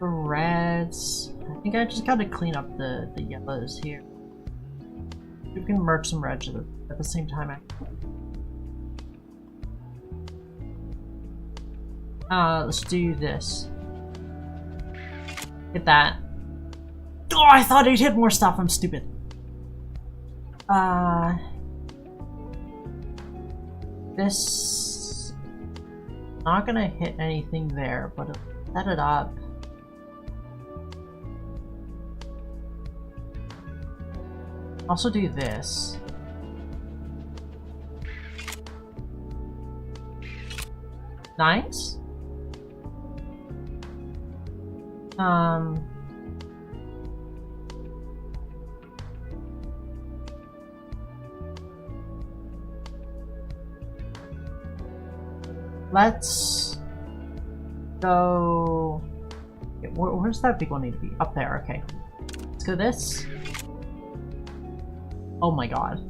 The reds. I think I just gotta clean up the yellows here. We can merge some reds at the same time. Let's do this. Hit that. Oh, I thought I'd hit more stuff. I'm stupid. This not gonna hit anything there, but it'll set it up. Also do this. Nice. Let's go. Where's that big one need to be? Up there, okay. Let's go this. Oh my god.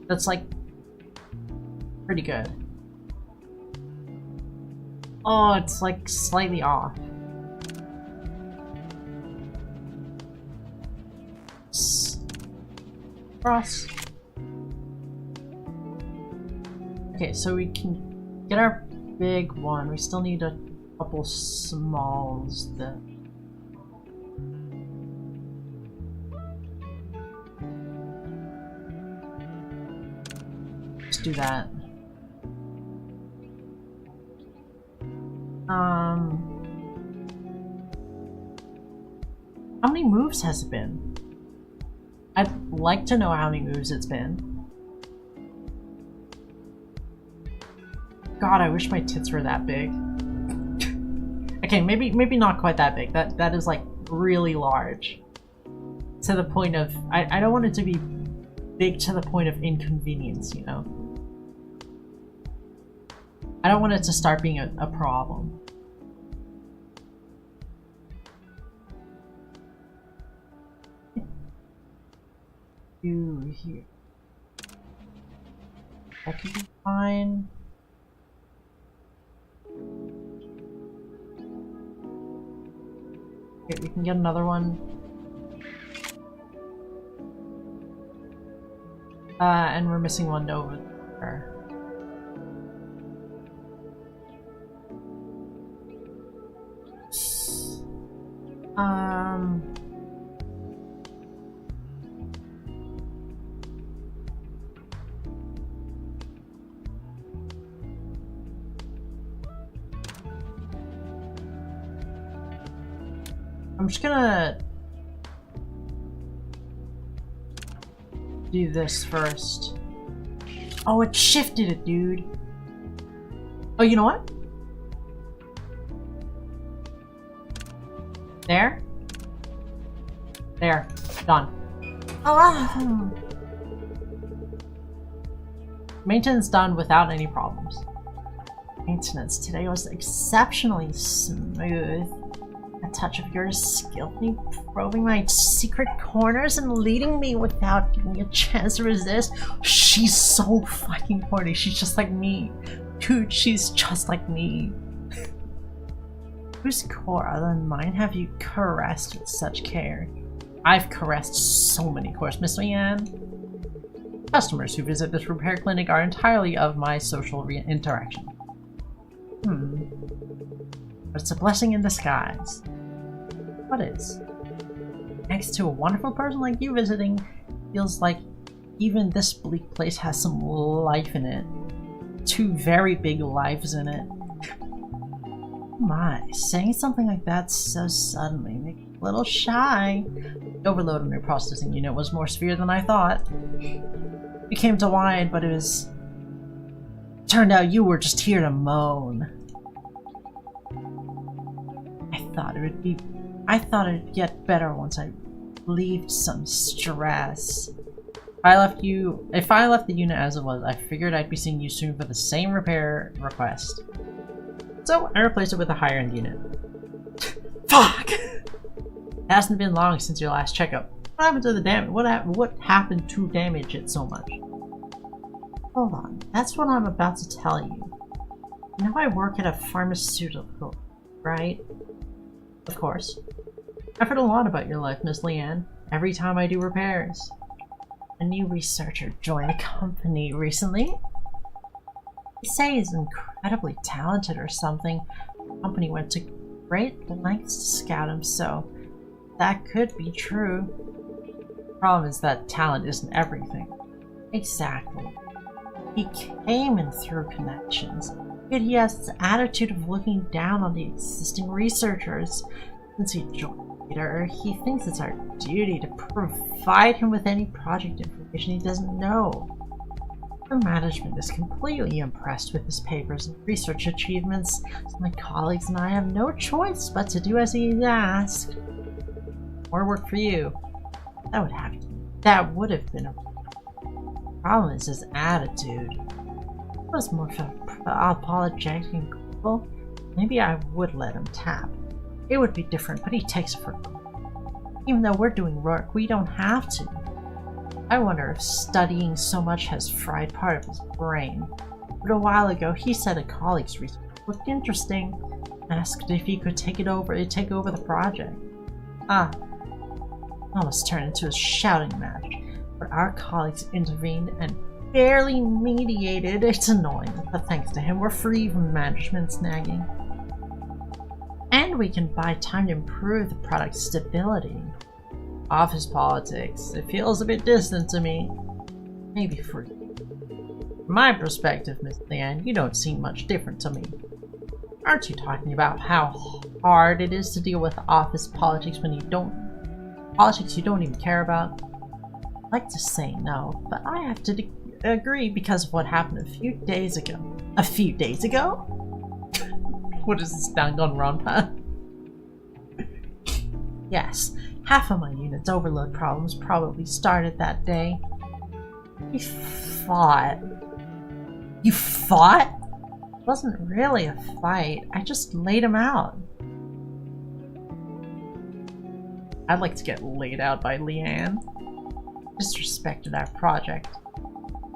That's like pretty good. Oh, it's like slightly off. Cross. Okay, so we can get our big one. We still need a couple smalls that. Let's do that. How many moves has it been? I'd like to know how many moves it's been. God, I wish my tits were that big. Okay, maybe not quite that big. That is like really large. To the point of I don't want it to be big to the point of inconvenience, you know? I don't want it to start being a problem. Here. That could be fine. Okay, we can get another one. And we're missing one over there. I'm just gonna do this first. Oh, it shifted it, dude. Oh, you know what? There. There. Done. Oh. Maintenance done without any problems. Maintenance today was exceptionally smooth. A touch of yours skillfully probing my secret corners and leading me without giving me a chance to resist. She's so fucking horny. She's just like me. Dude, she's just like me. Whose core other than mine have you caressed with such care? I've caressed so many cores, Miss Leanne. Customers who visit this repair clinic are entirely of my social interaction. But it's a blessing in disguise. What is? Next to a wonderful person like you visiting, feels like even this bleak place has some life in it. 2 very big lives in it. My, saying something like that so suddenly makes me a little shy. The overload on your processing unit was more severe than I thought. We came to whine, but turned out you were just here to moan. I thought it'd get better once I relieved some stress. If I left the unit as it was, I figured I'd be seeing you soon for the same repair request. So I replaced it with a higher end unit. Fuck! It hasn't been long since your last checkup. What happened to the damage? What happened to damage it so much? Hold on, that's what I'm about to tell you. You know I work at a pharmaceutical, right? Of course. I've heard a lot about your life, Miss Leanne, every time I do repairs. A new researcher joined the company recently. They say he's incredibly talented or something. The company went to great lengths to scout him, so that could be true. The problem is that talent isn't everything. Exactly. He came in through connections, yet he has this attitude of looking down on the existing researchers. Since he joined later, he thinks it's our duty to provide him with any project information he doesn't know. The management is completely impressed with his papers and research achievements, so my colleagues and I have no choice but to do as he asked. More work for you. That would have been a problem is his attitude. If it was more apologetic and cool, maybe I would let him tap. It would be different, but he takes it for even though we're doing work, we don't have to. I wonder if studying so much has fried part of his brain. But a while ago, he said a colleague's research looked interesting, asked if he could take over the project. Almost turned into a shouting match, but our colleagues intervened and barely mediated. It's annoying, but thanks to him, we're free from management snagging. And we can buy time to improve the product's stability. Office politics, it feels a bit distant to me. Maybe free. From my perspective, Miss Leanne, you don't seem much different to me. Aren't you talking about how hard it is to deal with office politics when you don't even care about? I'd like to say no, but I have to agree because of what happened a few days ago. A few days ago? What is this Danganronpa? Yes, half of my unit's overload problems probably started that day. We fought. You fought? It wasn't really a fight. I just laid him out. I'd like to get laid out by Leanne. Disrespected our project.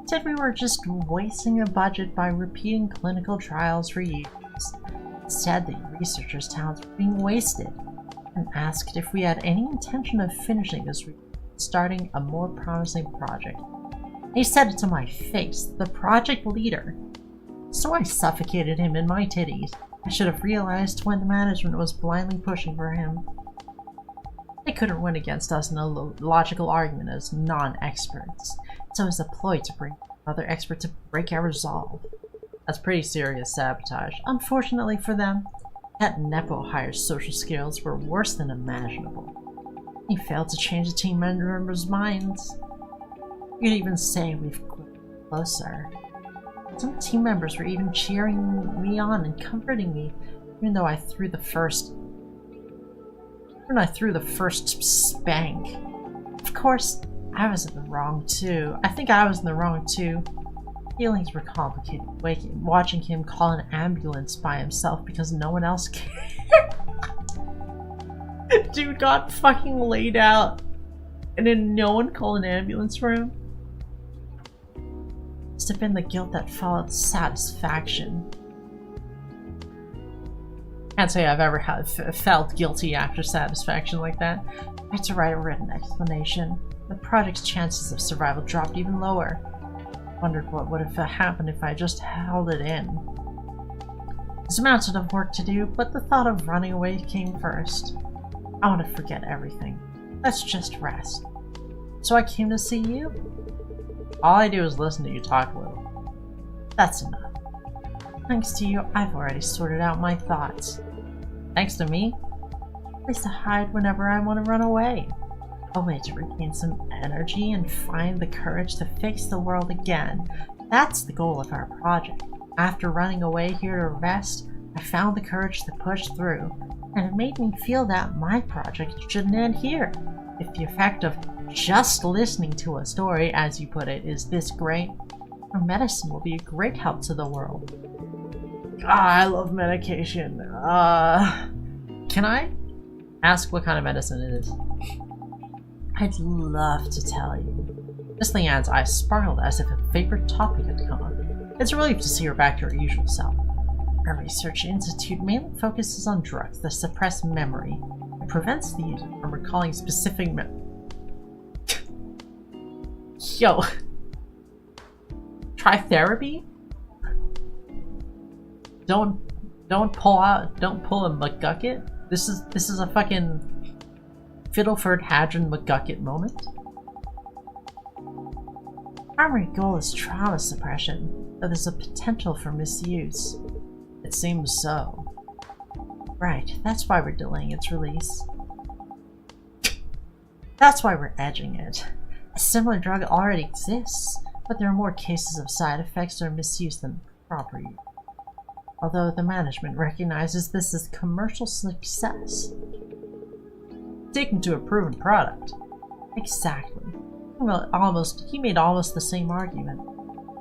Said we were just wasting a budget by repeating clinical trials for years. Said the researchers' talents were being wasted, and asked if we had any intention of finishing this starting a more promising project. He said it to my face, the project leader. So I suffocated him in my titties. I should have realized when the management was blindly pushing for him. They couldn't win against us in a logical argument as non-experts, so it was a ploy to bring another expert to break our resolve. That's pretty serious sabotage. Unfortunately for them, that Nepo hire's social skills were worse than imaginable. He failed to change the team members' minds. You could even say we've grown closer. Some team members were even cheering me on and comforting me, even though I threw the first spank. Of course, I was in the wrong too. I think I was in the wrong too. Feelings were complicated, watching him call an ambulance by himself because no one else cared. Dude got fucking laid out. And then no one called an ambulance for him? Must have been the guilt that followed satisfaction. Can't say I've ever felt guilty after satisfaction like that. I had to write a written explanation. The project's chances of survival dropped even lower. Wondered what would have happened if I just held it in. There's a mountain of work to do, but the thought of running away came first. I want to forget everything. Let's just rest. So I came to see you? All I do is listen to you talk a little. That's enough. Thanks to you, I've already sorted out my thoughts. Thanks to me? Place to hide whenever I want to run away. A way to regain some energy and find the courage to fix the world again. That's the goal of our project. After running away here to rest, I found the courage to push through, and it made me feel that my project shouldn't end here. If the effect of just listening to a story, as you put it, is this great, our medicine will be a great help to the world. I love medication. Can I ask what kind of medicine it is? I'd love to tell you. Miss Leanne's eyes sparkled as if a favorite topic had come up. It's a relief to see her back to her usual self. Our research institute mainly focuses on drugs that suppress memory and prevents the user from recalling specific Yo. Try therapy? Don't pull a McGucket? This is a fucking Fiddleford Hadron McGucket moment. Primary goal is trauma suppression, but there's a potential for misuse. It seems so. Right, that's why we're delaying its release. That's why we're edging it. A similar drug already exists, but there are more cases of side effects or misuse than proper use. Although the management recognizes this as commercial success. Taken to a proven product. Exactly. He made almost the same argument.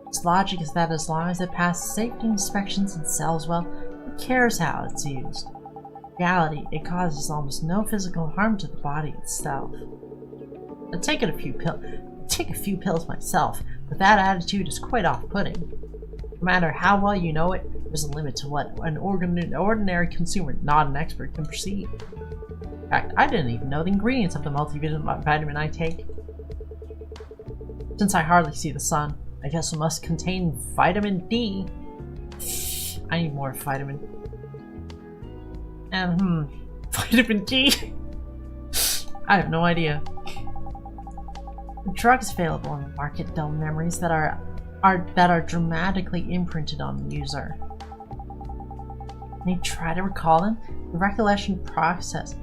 His logic is that as long as it passes safety inspections and sells well, who cares how it's used? In reality, it causes almost no physical harm to the body itself. I take a few pills myself, but that attitude is quite off-putting. No matter how well you know it, there's a limit to what an ordinary consumer, not an expert, can perceive. In fact, I didn't even know the ingredients of the multivitamin I take. Since I hardly see the sun, I guess it must contain vitamin D. I need more vitamin. And vitamin D? I have no idea. The drugs available on the market dull memories that are dramatically imprinted on the user. When you try to recall them, the recollection process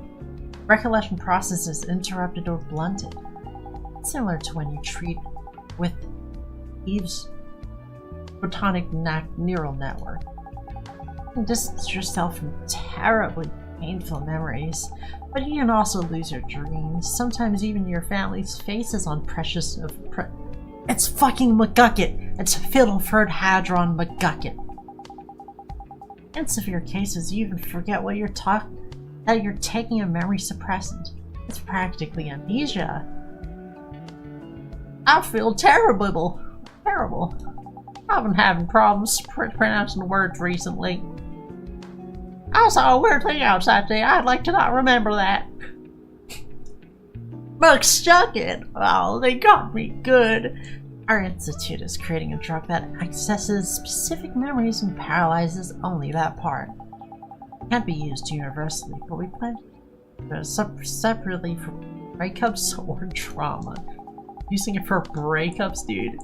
is interrupted or blunted. Similar to when you treat with Eve's photonic neural network. You can distance yourself from terribly painful memories, but you can also lose your dreams, sometimes even your family's faces on It's fucking McGucket! It's Fiddleford Hadron McGucket! In severe cases, you even forget what that you're taking a memory suppressant. It's practically amnesia. I feel terrible. I've been having problems pronouncing words recently. I saw a weird thing outside today. I'd like to not remember that. McGucket! Oh, they got me good. Our institute is creating a drug that accesses specific memories and paralyzes only that part. It can't be used universally, but we plan to separately for breakups or trauma. Using it for breakups, dude.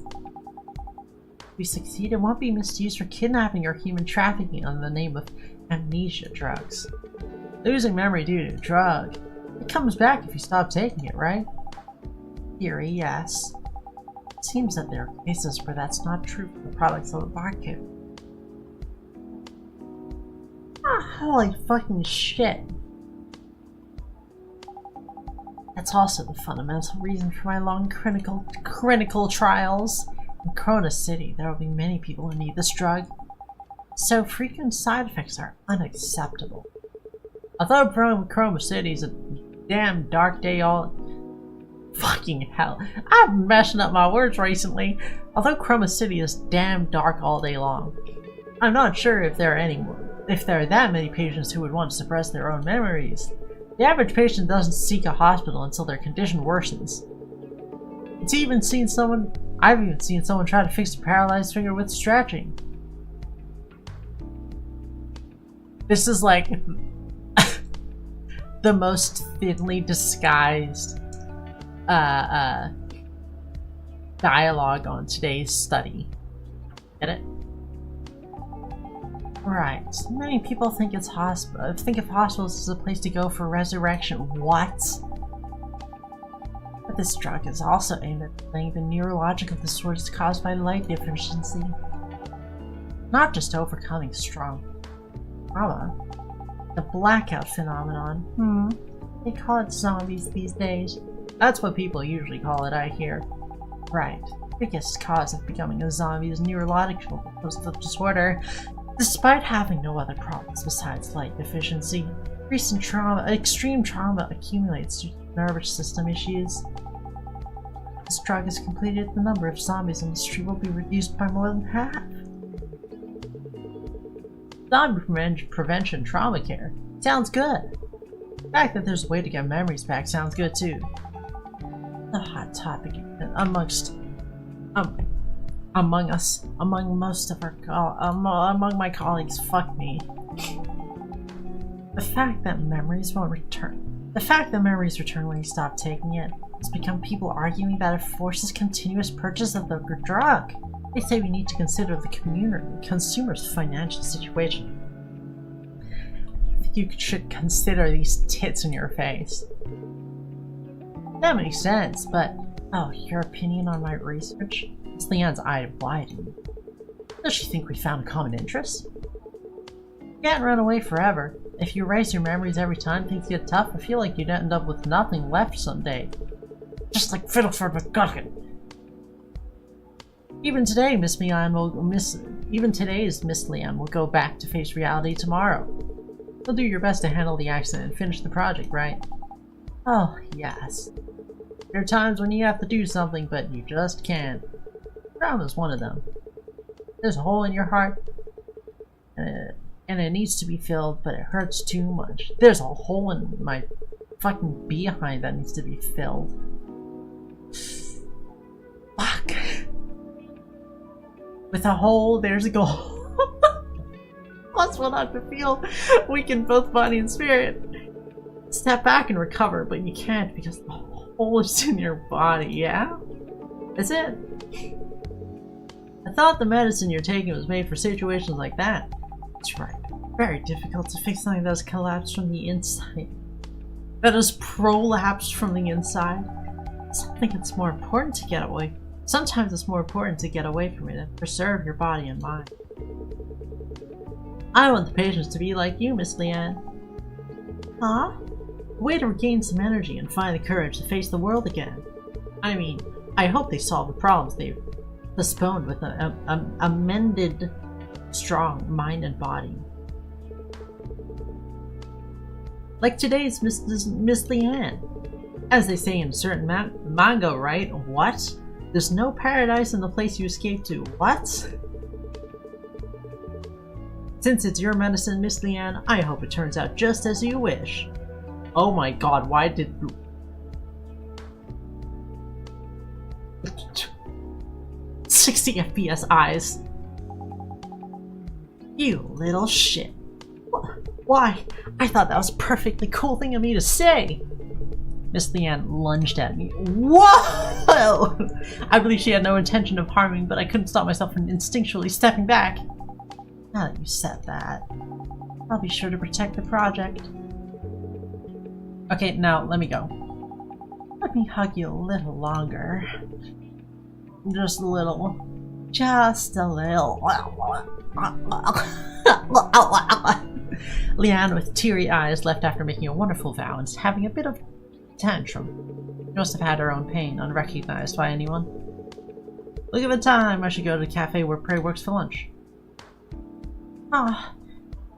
If we succeed, it won't be misused for kidnapping or human trafficking under the name of amnesia drugs. Losing memory due to a drug. It comes back if you stop taking it, right? Theory, yes. It seems that there are cases where that's not true for the products on the market. Holy fucking shit. That's also the fundamental reason for my long clinical trials. In Corona City, there will be many people who need this drug, so frequent side effects are unacceptable. Although Chroma City's a damn dark day all... Fucking hell. I've been messing up my words recently. Although Chroma City is damn dark all day long, I'm not sure if there are that many patients who would want to suppress their own memories. The average patient doesn't seek a hospital until their condition worsens. I've even seen someone try to fix a paralyzed finger with stretching. This is like the most thinly disguised dialogue on today's study. Get it? Right. Many people think of hospitals as a place to go for resurrection. What? But this drug is also aimed at delaying the neurological disorders caused by light deficiency. Not just overcoming strong trauma. The blackout phenomenon. They call it zombies these days. That's what people usually call it, I hear. Right. The biggest cause of becoming a zombie is neurological disorder. Despite having no other problems besides light deficiency, extreme trauma accumulates due to nervous system issues. If this drug is completed, the number of zombies on the street will be reduced by more than half. Zombie prevention trauma care. Sounds good. The fact that there's a way to get memories back sounds good too. The hot topic among my colleagues. Fuck me. The fact that memories return when you stop taking it has become people arguing that it forces continuous purchase of the drug. They say we need to consider the consumer's financial situation. I think you should consider these tits in your face. That makes sense, but your opinion on my research? It's Leanne's eye widened. Does she think we found a common interest? You can't run away forever. If you erase your memories every time things get tough, I feel like you'd end up with nothing left someday. Just like Fiddleford McGuckin. Even today's Miss Leanne will go back to face reality tomorrow. You'll do your best to handle the accident and finish the project, right? Oh, yes. There are times when you have to do something, but you just can't. Trauma's one of them. There's a hole in your heart, and it needs to be filled, but it hurts too much. There's a hole in my fucking behind that needs to be filled. Fuck. With a hole, there's a goal. Plus, we'll have to feel weakened both body and spirit. Step back and recover, but you can't because the hole is in your body, yeah? That's it. I thought the medicine you're taking was made for situations like that. That's right. Very difficult to fix something that has collapsed from the inside. That has prolapsed from the inside. Sometimes it's more important to get away from it and preserve your body and mind. I want the patients to be like you, Miss Leanne. Huh? A way to regain some energy and find the courage to face the world again. I mean, I hope they solve the problems they've postponed with an amended, strong mind and body. Like today's Miss Leanne. As they say in a certain manga, right? What? There's no paradise in the place you escaped to. What? Since it's your medicine, Miss Leanne, I hope it turns out just as you wish. Oh my god, why did... 60 FPS eyes. You little shit. Why? I thought that was a perfectly cool thing of me to say. Miss Leanne lunged at me. Whoa! I believe she had no intention of harming, but I couldn't stop myself from instinctually stepping back. Now that you said that, I'll be sure to protect the project. Okay, now let me go. Let me hug you a little longer. Just a little. Just a little. Leanne, with teary eyes, left after making a wonderful vow and having a bit of tantrum. She must have had her own pain, unrecognized by anyone. Look at the time. I should go to the cafe where Prey works for lunch. Ah,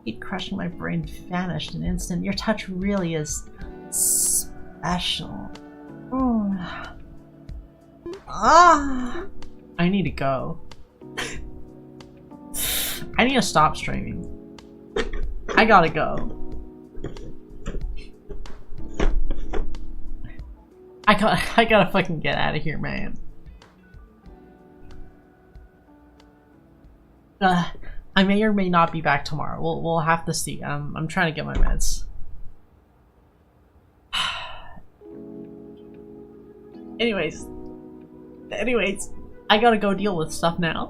heat crushing my brain vanished in an instant. Your touch really is special. I need to go. I need to stop streaming. I gotta go. I gotta fucking get out of here, man. I may or may not be back tomorrow. We'll have to see. I'm trying to get my meds. Anyways, I gotta go deal with stuff now.